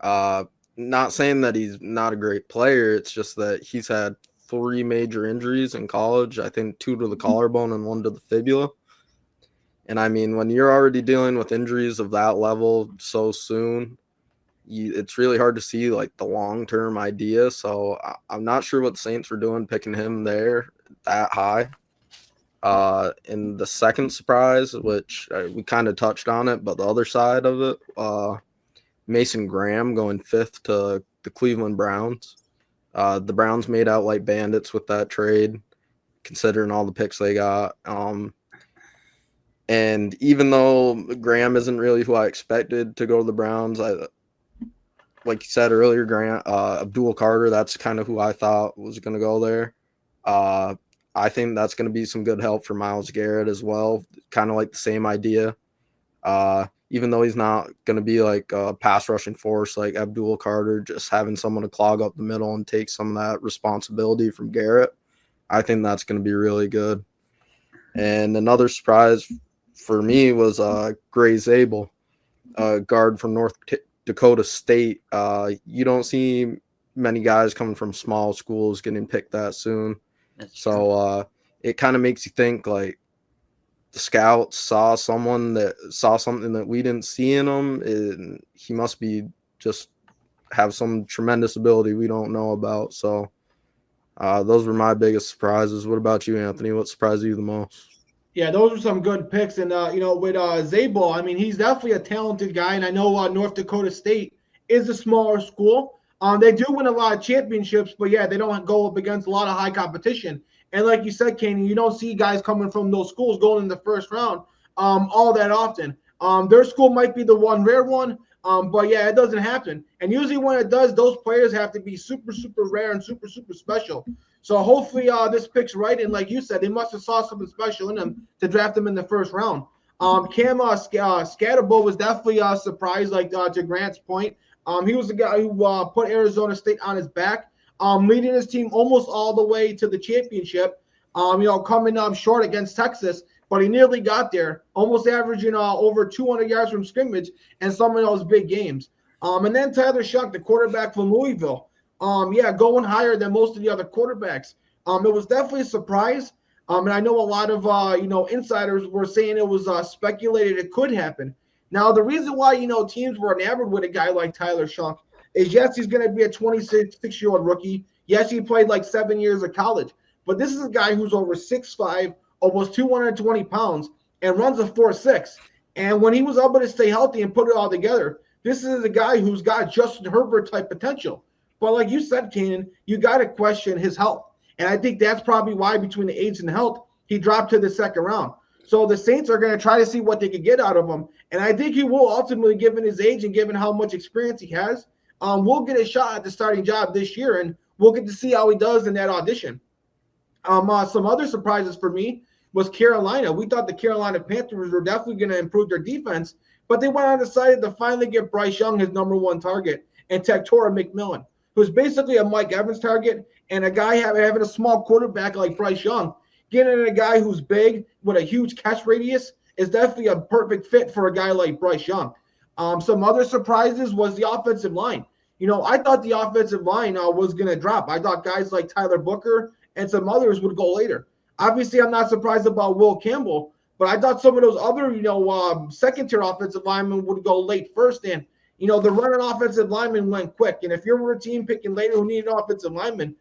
Not saying that he's not a great player. It's just that he's had 3 major injuries in college. I think 2 to the collarbone and 1 to the fibula. And I mean, when you're already dealing with injuries of that level so soon, it's really hard to see like the long-term idea. So I'm not sure what the Saints were doing picking him there that high. In the second surprise, which we kind of touched on it, but the other side of it, Mason Graham going 5th to the Cleveland Browns. The Browns made out like bandits with that trade, considering all the picks they got. And even though Graham isn't really who I expected to go to the Browns, like you said earlier, Grant, Abdul Carter, that's kind of who I thought was going to go there. I think that's going to be some good help for Myles Garrett as well. Kind of like the same idea. Even though he's not going to be like a pass rushing force like Abdul Carter, just having someone to clog up the middle and take some of that responsibility from Garrett, I think that's going to be really good. And another surprise for me was Gray Zabel, guard from North Dakota State. You don't see many guys coming from small schools getting picked that soon. So it kind of makes you think like the scouts saw something that we didn't see in him. And he must be just have some tremendous ability we don't know about. So those were my biggest surprises. What about you, Anthony? What surprised you the most? Yeah, those are some good picks. And, with Zabel, I mean, he's definitely a talented guy. And I know North Dakota State is a smaller school. They do win a lot of championships, but, yeah, they don't go up against a lot of high competition. And like you said, Kaynen, you don't see guys coming from those schools going in the first round all that often. Their school might be the one rare one, but, yeah, it doesn't happen. And usually when it does, those players have to be super, super rare and super, super special. So hopefully this pick's right. And like you said, they must have saw something special in him to draft him in the first round. Cam Scatterbo was definitely a surprise, like to Grant's point. He was the guy who put Arizona State on his back, leading his team almost all the way to the championship, coming up short against Texas. But he nearly got there, almost averaging over 200 yards from scrimmage in some of those big games. And then Tyler Shuck, the quarterback from Louisville. Going higher than most of the other quarterbacks. It was definitely a surprise. And I know a lot of, insiders were saying it was speculated it could happen. Now, the reason why, teams were enamored with a guy like Tyler Shuck is, yes, he's going to be a 26-year-old rookie. Yes, he played like 7 years of college. But this is a guy who's over 6'5", almost 220 pounds, and runs a 4.6. And when he was able to stay healthy and put it all together, this is a guy who's got Justin Herbert-type potential. But like you said, Kaynen, you got to question his health. And I think that's probably why between the age and health, he dropped to the second round. So the Saints are going to try to see what they can get out of him. And I think he will ultimately, given his age and given how much experience he has, will get a shot at the starting job this year. And we'll get to see how he does in that audition. Some other surprises for me was Carolina. We thought the Carolina Panthers were definitely going to improve their defense. But they went on and decided to finally give Bryce Young his number 1 target and Tektora McMillan, who's basically a Mike Evans target, and a guy having a small quarterback like Bryce Young, getting a guy who's big with a huge catch radius is definitely a perfect fit for a guy like Bryce Young. Some other surprises was the offensive line. I thought the offensive line was going to drop. I thought guys like Tyler Booker and some others would go later. Obviously, I'm not surprised about Will Campbell, But I thought some of those other, second-tier offensive linemen would go late first. And, the running offensive lineman went quick. And if you're a team picking later who needed an offensive lineman,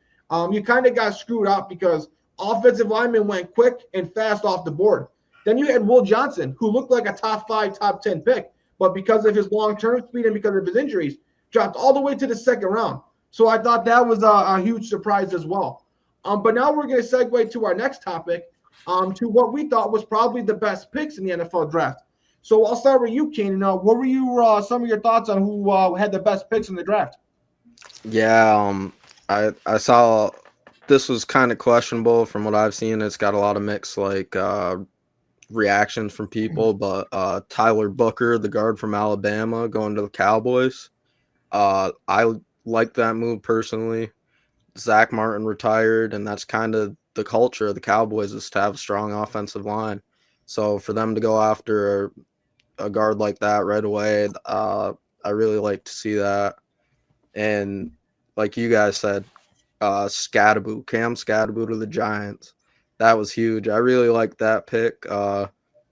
you kind of got screwed up because offensive linemen went quick and fast off the board. Then you had Will Johnson, who looked like a top 5, top 10 pick, but because of his long-term speed and because of his injuries, dropped all the way to the second round. So I thought that was a huge surprise as well. But now we're going to segue to our next topic, to what we thought was probably the best picks in the NFL draft. So I'll start with you, Kaynen. What were some of your thoughts on who had the best picks in the draft? Yeah, I saw this was kind of questionable from what I've seen. It's got a lot of mixed reactions from people, but Tyler Booker, the guard from Alabama, going to the Cowboys. I like that move personally. Zach Martin retired, and that's kind of the culture of the Cowboys is to have a strong offensive line. So for them to go after a guard like that right away, I really like to see that. And like you guys said, Cam Scadaboo to the Giants. That was huge. I really like that pick.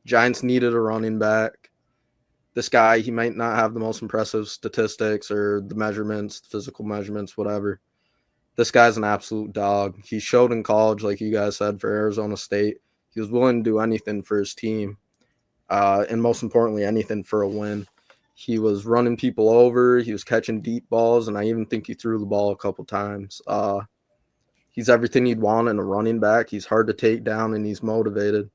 Giants needed a running back. This guy, he might not have the most impressive statistics or the measurements, physical measurements, whatever. This guy's an absolute dog. He showed in college, like you guys said, for Arizona State. He was willing to do anything for his team, and most importantly, anything for a win. He was running people over. He was catching deep balls, and I even think he threw the ball a couple times. He's everything you'd want in a running back. He's hard to take down, and he's motivated.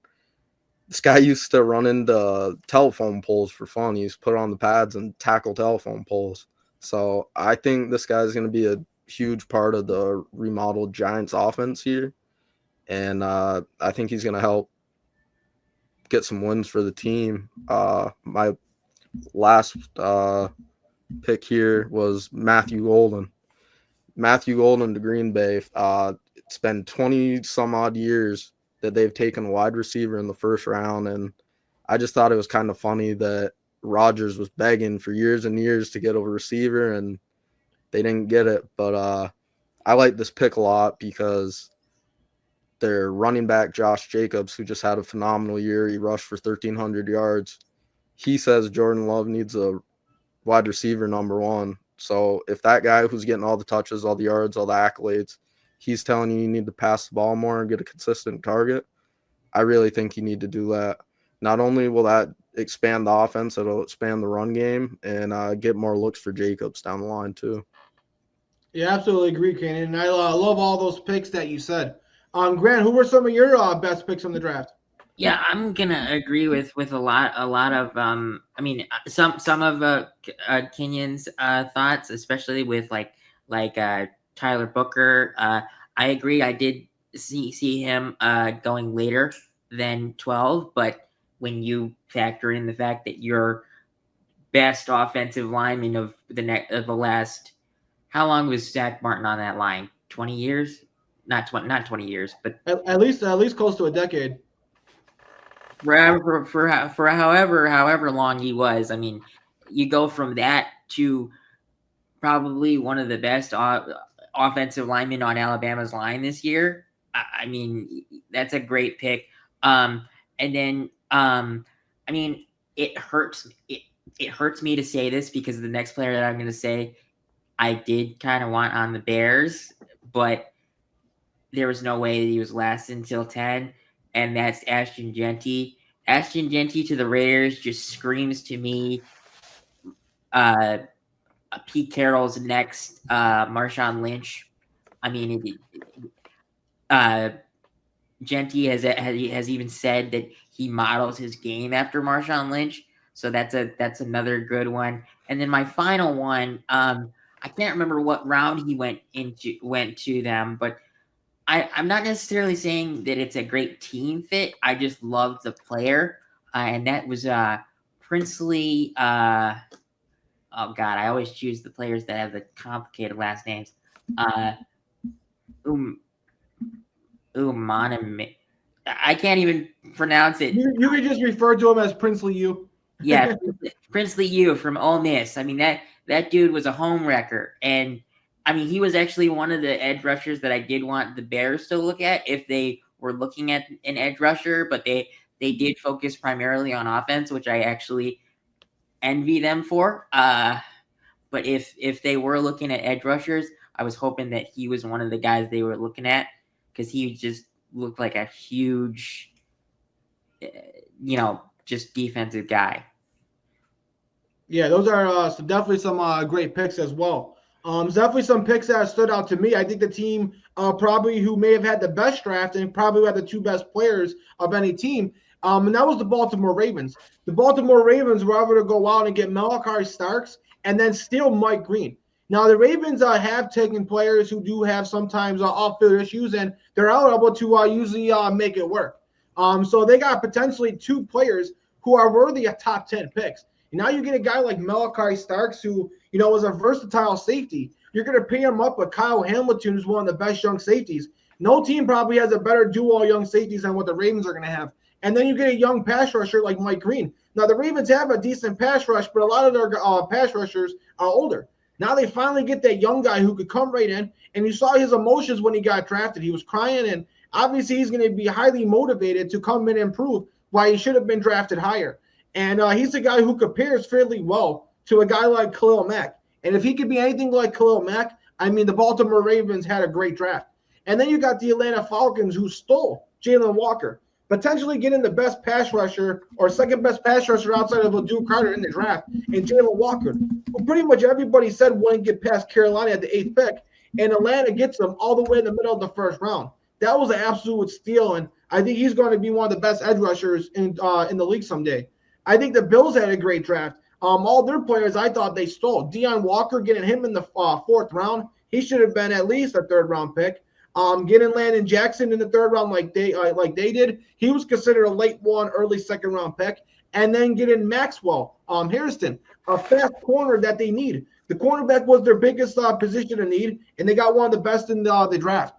This guy used to run into telephone poles for fun. He used to put on the pads and tackle telephone poles. So I think this guy's going to be a huge part of the remodeled Giants offense here. And I think he's going to help get some wins for the team. My last pick here was Matthew Golden. Matthew Golden to Green Bay. It's been 20 some odd years that they've taken a wide receiver in the first round, and I just thought it was kind of funny that Rodgers was begging for years and years to get a receiver, and they didn't get it. But I like this pick a lot because their running back, Josh Jacobs, who just had a phenomenal year, he rushed for 1,300 yards. He says Jordan Love needs a wide receiver number one. So if that guy who's getting all the touches, all the yards, all the accolades, he's telling you need to pass the ball more and get a consistent target, I really think you need to do that. Not only will that expand the offense, it'll expand the run game and get more looks for Jacobs down the line too. Yeah, absolutely agree, Kaynen. And I love all those picks that you said. Grant, who were some of your best picks from the draft? Yeah, I'm gonna agree with a lot of some of Kenyon's thoughts, especially with like Tyler Booker. I agree. I did see him going later than 12, but when you factor in the fact that your best offensive lineman of the last, how long was Zach Martin on that line? 20 years? Not 20 years, but At least close to a decade. For however long he was. I mean, you go from that to probably one of the best offensive linemen on Alabama's line this year. I mean, that's a great pick. And then I mean, it hurts me to say this because the next player that I'm going to say I did kind of want on the Bears, but there was no way that he was lasting until 10. And that's Ashton Jeanty. Ashton Jeanty to the Raiders just screams to me Pete Carroll's next Marshawn Lynch. I mean, Jeanty has even said that he models his game after Marshawn Lynch. So that's another good one. And then my final one, I can't remember what round he went to them, but I'm not necessarily saying that it's a great team fit. I just love the player, and that was Princely. Oh God, I always choose the players that have the complicated last names. I can't even pronounce it. You could just refer to him as Princely U. Yeah, Princely U from Ole Miss. I mean that dude was a home wrecker, and I mean he was actually one of the edge rushers that I did want the Bears to look at if they were looking at an edge rusher, but they they did focus primarily on offense, which I actually envy them for. But if they were looking at edge rushers, I was hoping that he was one of the guys they were looking at, because he just looked like a huge, just defensive guy. Yeah, those are definitely some great picks as well. Definitely some picks that stood out to me. I think the team probably who may have had the best draft and probably had the two best players of any team, and that was the Baltimore Ravens. The Baltimore Ravens were able to go out and get Malachi Starks and then steal Mike Green. Now, the Ravens have taken players who do have sometimes off-field issues, and they're able to usually make it work. So they got potentially two players who are worthy of top 10 picks. And now you get a guy like Malachi Starks, who, was a versatile safety. You're going to pay him up with Kyle Hamilton, who's one of the best young safeties. No team probably has a better duo of young safeties than what the Ravens are going to have. And then you get a young pass rusher like Mike Green. Now, the Ravens have a decent pass rush, but a lot of their pass rushers are older. Now they finally get that young guy who could come right in, and you saw his emotions when he got drafted. He was crying, and obviously he's going to be highly motivated to come in and prove why he should have been drafted higher. And he's a guy who compares fairly well to a guy like Khalil Mack. And if he could be anything like Khalil Mack, I mean, the Baltimore Ravens had a great draft. And then you got the Atlanta Falcons, who stole Jalen Walker, potentially getting the best pass rusher or second best pass rusher outside of Abdul Carter in the draft, and Jalen Walker, who pretty much everybody said wouldn't get past Carolina at the 8th pick. And Atlanta gets him all the way in the middle of the first round. That was an absolute steal, and I think he's going to be one of the best edge rushers in the league someday. I think the Bills had a great draft. All their players, I thought they stole. Deion Walker, getting him in the 4th round, he should have been at least a 3rd-round pick. Getting Landon Jaxson in the 3rd round like they did, he was considered a late 1, early 2nd-round pick. And then getting Maxwell Harrison, a fast corner that they need. The cornerback was their biggest position in need, and they got one of the best in the draft.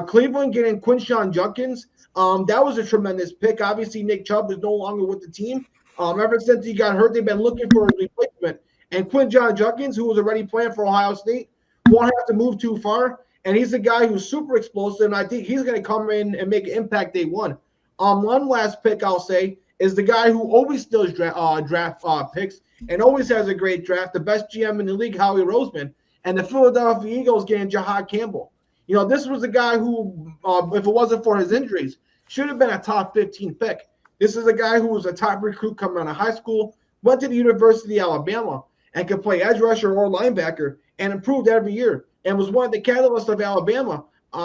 Cleveland getting Quinshon Judkins, that was a tremendous pick. Obviously, Nick Chubb is no longer with the team. Ever since he got hurt, they've been looking for a replacement. And Quinshon Judkins, who was already playing for Ohio State, won't have to move too far. And he's a guy who's super explosive, and I think he's going to come in and make an impact day one. One last pick I'll say is the guy who always steals draft picks and always has a great draft, the best GM in the league, Howie Roseman, and the Philadelphia Eagles getting Jahad Campbell. This was a guy who, if it wasn't for his injuries, should have been a top 15 pick. This is a guy who was a top recruit coming out of high school, went to the University of Alabama, and could play edge rusher or linebacker and improved every year, and was one of the catalysts of Alabama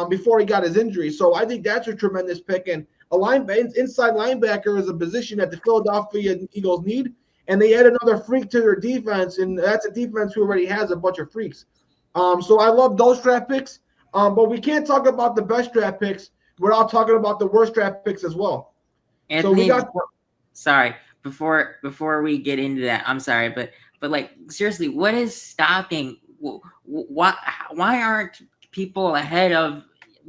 before he got his injury. So I think that's a tremendous pick. And inside linebacker is a position that the Philadelphia Eagles need, and they add another freak to their defense, and that's a defense who already has a bunch of freaks. So I love those draft picks, but we can't talk about the best draft picks without talking about the worst draft picks as well. Anthony, before we get into that, I'm sorry, but like, seriously, what is stopping? Why aren't people ahead of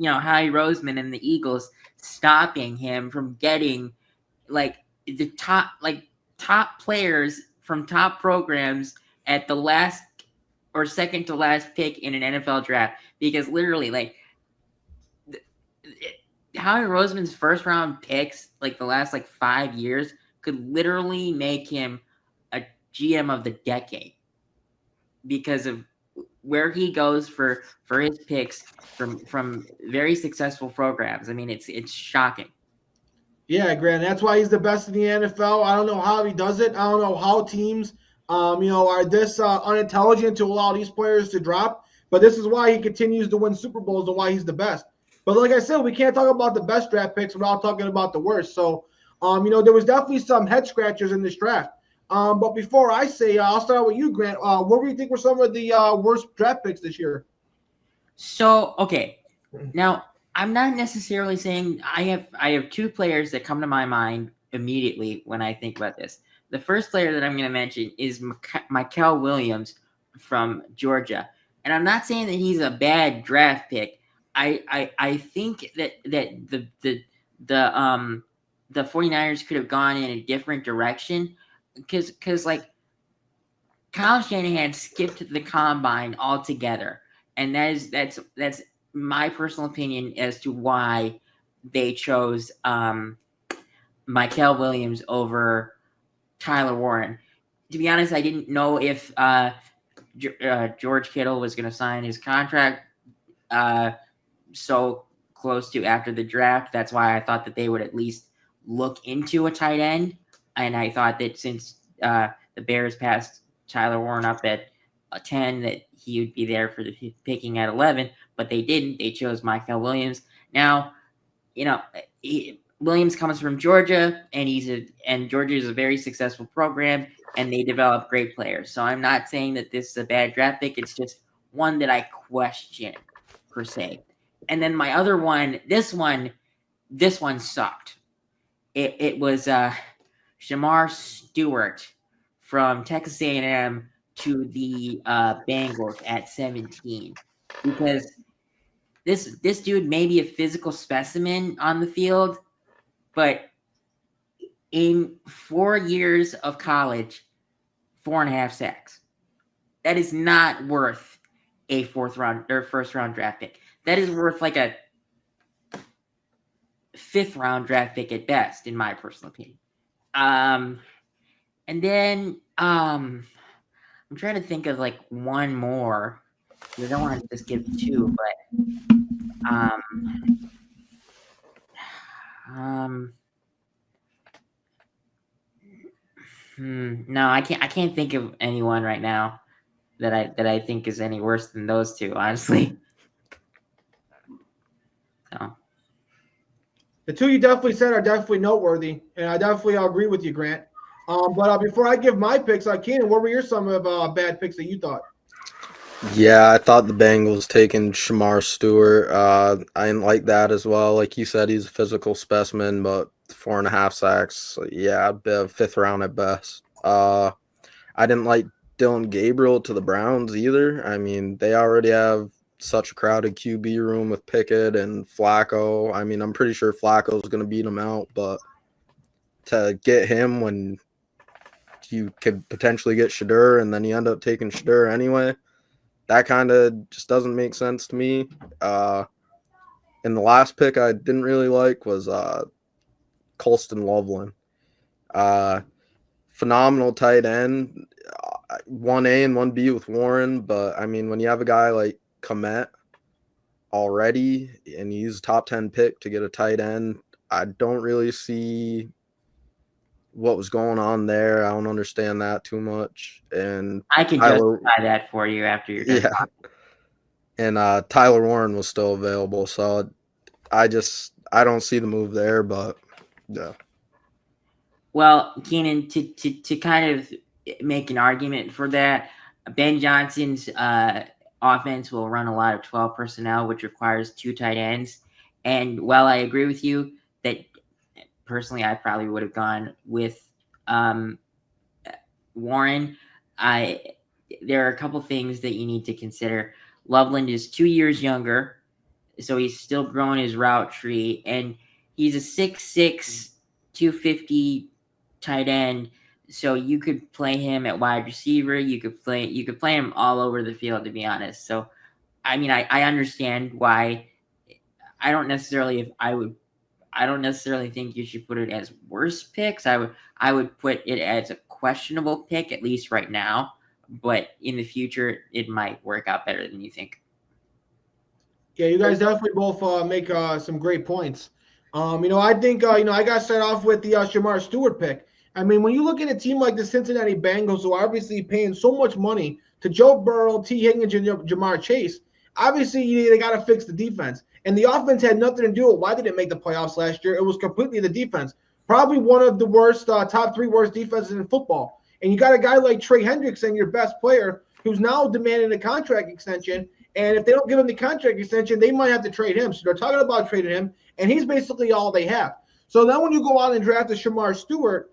Howie Roseman and the Eagles stopping him from getting like the top players from top programs at the last or second to last pick in an NFL draft? Because literally, like, Howie Roseman's 1st-round picks, like the last 5 years, could literally make him a GM of the decade because of where he goes for his picks from very successful programs. I mean, it's shocking. Yeah, Grant. That's why he's the best in the NFL. I don't know how he does it. I don't know how teams, are this unintelligent to allow these players to drop. But this is why he continues to win Super Bowls and why he's the best. But like I said, we can't talk about the best draft picks without talking about the worst. So, there was definitely some head scratchers in this draft. But before I say, I'll start with you, Grant. What do you think were some of the worst draft picks this year? So, okay. Now, I'm not necessarily saying I have 2 players that come to my mind immediately when I think about this. The first player that I'm going to mention is Michael Williams from Georgia. And I'm not saying that he's a bad draft pick. I think that the 49ers could have gone in a different direction because like Kyle Shanahan skipped the combine altogether, and that's my personal opinion as to why they chose Mykel Williams over Tyler Warren. To be honest, I didn't know if George Kittle was going to sign his contract so close to after the draft. That's why I thought that they would at least look into a tight end. And I thought that since the Bears passed Tyler Warren up at 10, that he would be there for the picking at 11, but they didn't. They chose Mykel Williams. Now, Williams comes from Georgia, and Georgia is a very successful program, and they develop great players. So I'm not saying that this is a bad draft pick. It's just one that I question per se. And then my other one, this one sucked. It was Shedeur Stewart from Texas A&M to the Bengals at 17, because this dude may be a physical specimen on the field, but in 4 years of college, 4.5 sacks. That is not worth a first round draft pick. That is worth like a 5th round draft pick at best, in my personal opinion. And then I'm trying to think of like one more. I don't want to just give 2, but no, I can't think of anyone right now that I think is any worse than those 2, honestly. So the 2 you definitely said are definitely noteworthy, and I definitely agree with you, Grant. But before I give my picks, Kaynen, what were some of bad picks that you thought? Yeah, I thought the Bengals taking Shedeur Stewart. I didn't like that as well. Like you said, he's a physical specimen, but 4.5 sacks. Yeah, a 5th round at best. I didn't like Dillon Gabriel to the Browns either. I mean, they already have such a crowded QB room with Pickett and Flacco. I mean, I'm pretty sure Flacco's going to beat him out, but to get him when you could potentially get Shedeur and then you end up taking Shedeur anyway, that kind of just doesn't make sense to me. And the last pick I didn't really like was Colston Loveland. Phenomenal tight end, 1A and 1B with Warren. But, I mean, when you have a guy like Komet already and you use a top 10 pick to get a tight end, I don't really see what was going on there. I don't understand that too much. And I can justify that for you after you're done. Yeah. And Tyler Warren was still available, so I don't see the move there, but yeah. Well, Kaynen, to kind of make an argument for that, Ben Johnson's offense will run a lot of 12 personnel, which requires 2 tight ends. And while I agree with you that personally I probably would have gone with Warren, there are a couple things that you need to consider. Loveland is 2 years younger, so he's still growing his route tree, and he's a 6'6", 250 tight end. So you could play him at wide receiver. You could play him all over the field, to be honest. So, I mean, I understand why. I don't necessarily think you should put it as worst picks. I would put it as a questionable pick, at least right now. But in the future, it might work out better than you think. Yeah, you guys definitely both make some great points. I think I got to start off with the Shedeur Stewart pick. I mean, when you look at a team like the Cincinnati Bengals, who are obviously paying so much money to Joe Burrow, T. Higgins, and Jamar Chase, obviously they got to fix the defense. And the offense had nothing to do with why they didn't make the playoffs last year. It was completely the defense. Probably one of the worst, top 3 worst defenses in football. And you got a guy like Trey Hendrickson, your best player, who's now demanding a contract extension. And if they don't give him the contract extension, they might have to trade him. So they're talking about trading him, and he's basically all they have. So then when you go out and draft a Shedeur Stewart,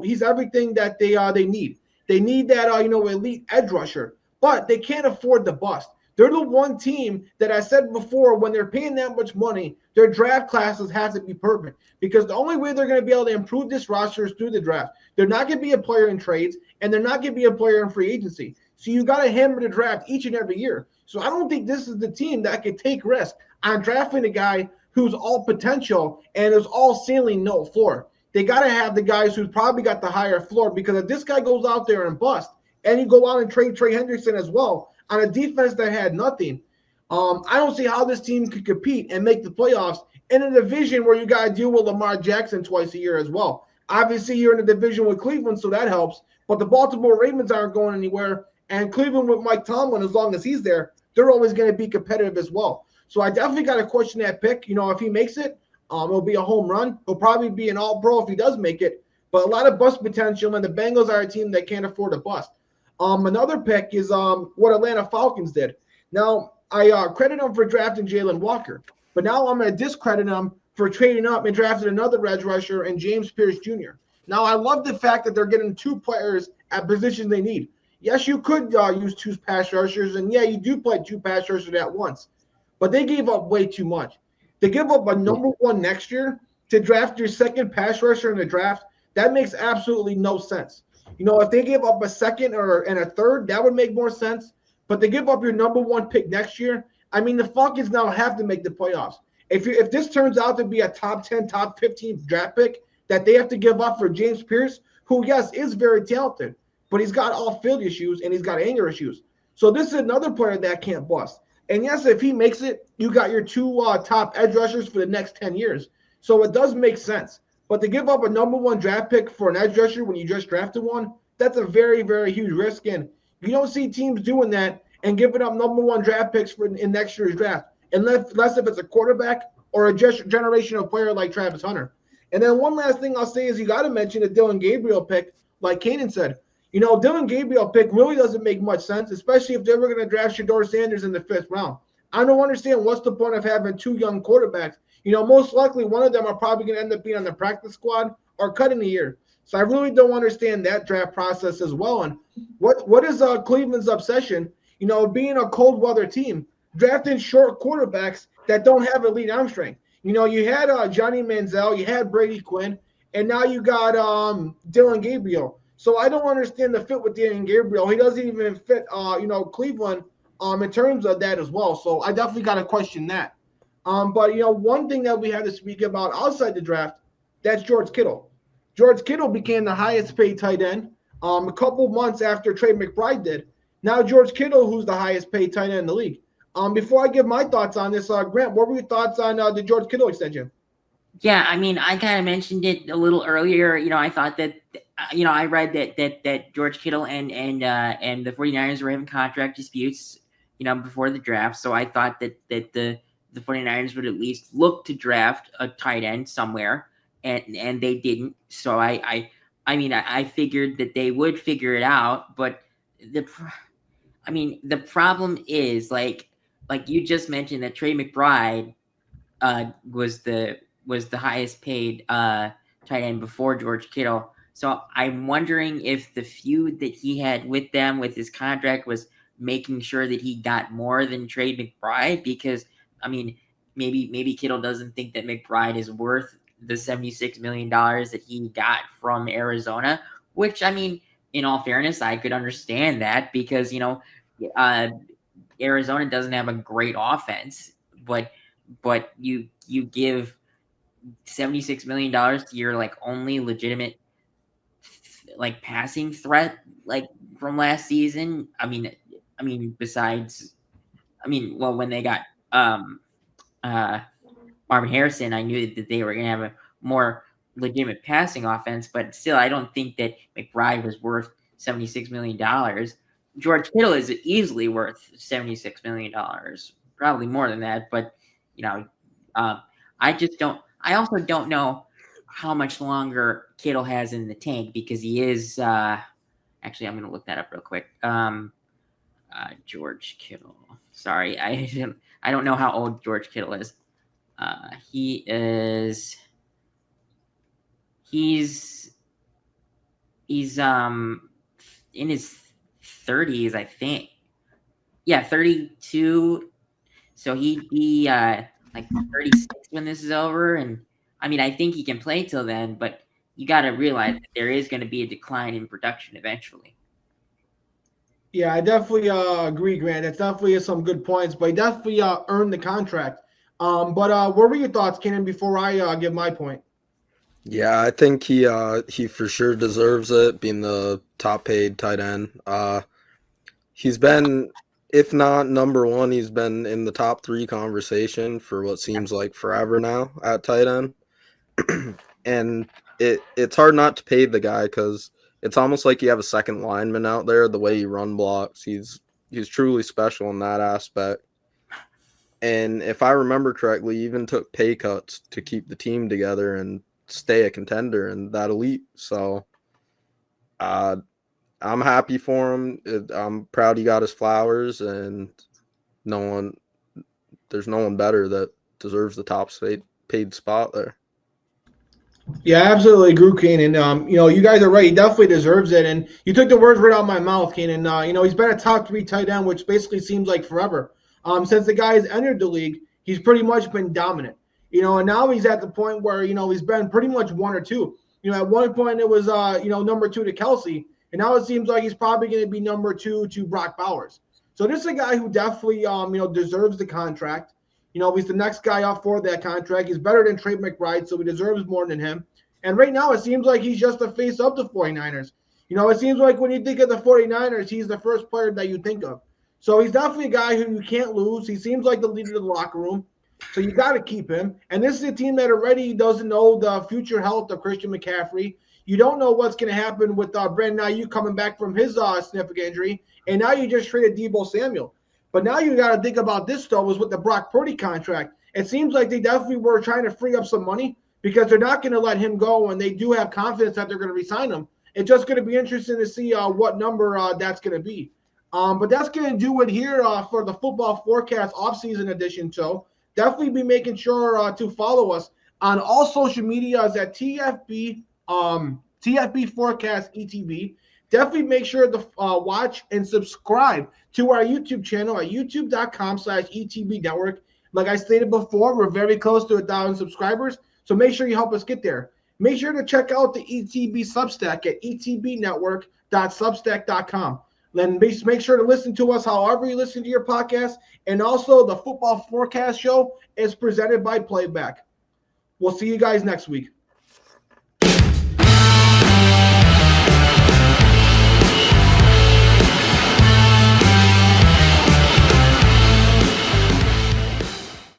he's everything that they need. They need that elite edge rusher, but they can't afford the bust. They're the one team that I said before, when they're paying that much money, their draft classes have to be perfect, because the only way they're going to be able to improve this roster is through the draft. They're not going to be a player in trades, and they're not going to be a player in free agency. So you got to hammer the draft each and every year. So I don't think this is the team that could take risk on drafting a guy who's all potential and is all ceiling, no floor. They got to have the guys who's probably got the higher floor, because if this guy goes out there and bust, and you go out and trade Trey Hendrickson as well on a defense that had nothing, I don't see how this team could compete and make the playoffs in a division where you got to deal with Lamar Jackson twice a year as well. Obviously, you're in a division with Cleveland, so that helps. But the Baltimore Ravens aren't going anywhere, and Cleveland with Mike Tomlin, as long as he's there, they're always going to be competitive as well. So I definitely got to question that pick. If he makes it, it'll be a home run. He'll probably be an all-pro if he does make it. But a lot of bust potential, and the Bengals are a team that can't afford a bust. Another pick is what Atlanta Falcons did. Now, I credit them for drafting Jalen Walker, but now I'm going to discredit them for trading up and drafting another edge rusher and James Pierce Jr. Now, I love the fact that they're getting two players at positions they need. Yes, you could use two pass rushers, and yeah, you do play two pass rushers at once, but they gave up way too much. To give up a number one next year to draft your second pass rusher in the draft, that makes absolutely no sense. If they give up a second and a third, that would make more sense. But to give up your number one pick next year, the Falcons now have to make the playoffs. If this turns out to be a top 10, top 15 draft pick that they have to give up for James Pierce, who, yes, is very talented, but he's got off-field issues and he's got anger issues. So this is another player that can't bust. And yes, if he makes it, you got your two top edge rushers for the next 10 years. So it does make sense. But to give up a number one draft pick for an edge rusher when you just drafted one, that's a very, very huge risk. And you don't see teams doing that and giving up number one draft picks in next year's draft, unless if it's a quarterback or a generational player like Travis Hunter. And then one last thing I'll say is you got to mention the Dillon Gabriel pick, like Kaynen said. Dillon Gabriel pick really doesn't make much sense, especially if they were going to draft Shedeur Sanders in the 5th round. I don't understand what's the point of having two young quarterbacks. Most likely one of them are probably going to end up being on the practice squad or cutting a year. So I really don't understand that draft process as well. And what is Cleveland's obsession? Being a cold weather team, drafting short quarterbacks that don't have elite arm strength. You had Johnny Manziel, you had Brady Quinn, and now you got Dillon Gabriel. So I don't understand the fit with Dillon Gabriel. He doesn't even fit, Cleveland in terms of that as well. So I definitely got to question that. But one thing that we have to speak about outside the draft, that's George Kittle. George Kittle became the highest paid tight end a couple months after Trey McBride did. Now George Kittle, who's the highest paid tight end in the league. Before I give my thoughts on this, Grant, what were your thoughts on the George Kittle extension? Yeah, I kind of mentioned it a little earlier. I thought that, I read that George Kittle and the 49ers were having contract disputes, before the draft. So I thought that the 49ers would at least look to draft a tight end somewhere, and they didn't. So I figured that they would figure it out. But the problem is like you just mentioned that Trey McBride was the highest paid tight end before George Kittle. So I'm wondering if the feud that he had with them with his contract was making sure that he got more than Trey McBride, because maybe Kittle doesn't think that McBride is worth the $76 million that he got from Arizona, which, in all fairness, I could understand that because, Arizona doesn't have a great offense, but you give $76 million to your only legitimate passing threat from last season. When they got Marvin Harrison, I knew that they were going to have a more legitimate passing offense, but still, I don't think that McBride was worth $76 million. George Kittle is easily worth $76 million, probably more than that. But I also don't know how much longer Kittle has in the tank, because he is. Actually, I'm going to look that up real quick. George Kittle. Sorry, I don't know how old George Kittle is. He's in his 30s, I think. Yeah, 32. So he'd be 36 when this is over, and I think he can play till then. But you got to realize that there is going to be a decline in production eventually. Yeah, I definitely agree, Grant. That's definitely some good points, but he definitely earned the contract. But what were your thoughts, Kaynen, before I give my point? Yeah, I think he for sure deserves it, being the top paid tight end. He's been, if not number one, he's been in the top three conversation for what seems like forever now at tight end. And it's hard not to pay the guy because it's almost like you have a second lineman out there. The way he run blocks, he's truly special in that aspect. And if I remember correctly, he even took pay cuts to keep the team together and stay a contender and that elite. So I'm happy for him. I'm proud he got his flowers, and there's no one better that deserves the top paid spot there. Yeah, I absolutely agree, Kaynen. You guys are right. He definitely deserves it. And you took the words right out of my mouth, Kaynen. He's been a top 3 tight end, which basically seems like forever. Since the guy has entered the league, he's pretty much been dominant. And now he's at the point where, he's been pretty much 1 or 2. At one point it was, number 2 to Kelsey. And now it seems like he's probably going to be number 2 to Brock Bowers. So this is a guy who definitely, deserves the contract. He's the next guy up for that contract. He's better than Trey McBride, so he deserves more than him. And right now, it seems like he's just the face of the 49ers. It seems like when you think of the 49ers, he's the first player that you think of. So he's definitely a guy who you can't lose. He seems like the leader of the locker room. So you got to keep him. And this is a team that already doesn't know the future health of Christian McCaffrey. You don't know what's going to happen with Brandon Ayuk coming back from his significant injury. And now you just traded Deebo Samuel. But now you got to think about this, though, was with the Brock Purdy contract. It seems like they definitely were trying to free up some money because they're not going to let him go, and they do have confidence that they're going to resign him. It's just going to be interesting to see what number that's going to be. But that's going to do it here for the Football Forecast Offseason edition. So definitely be making sure to follow us on all social medias at TFB Forecast ETB. Definitely make sure to watch and subscribe to our YouTube channel at youtube.com/ETB Network. Like I stated before, we're very close to 1,000 subscribers, so make sure you help us get there. Make sure to check out the ETB Substack at etbnetwork.substack.com. Then make sure to listen to us however you listen to your podcast. And also, the Football Forecast Show is presented by Playback. We'll see you guys next week.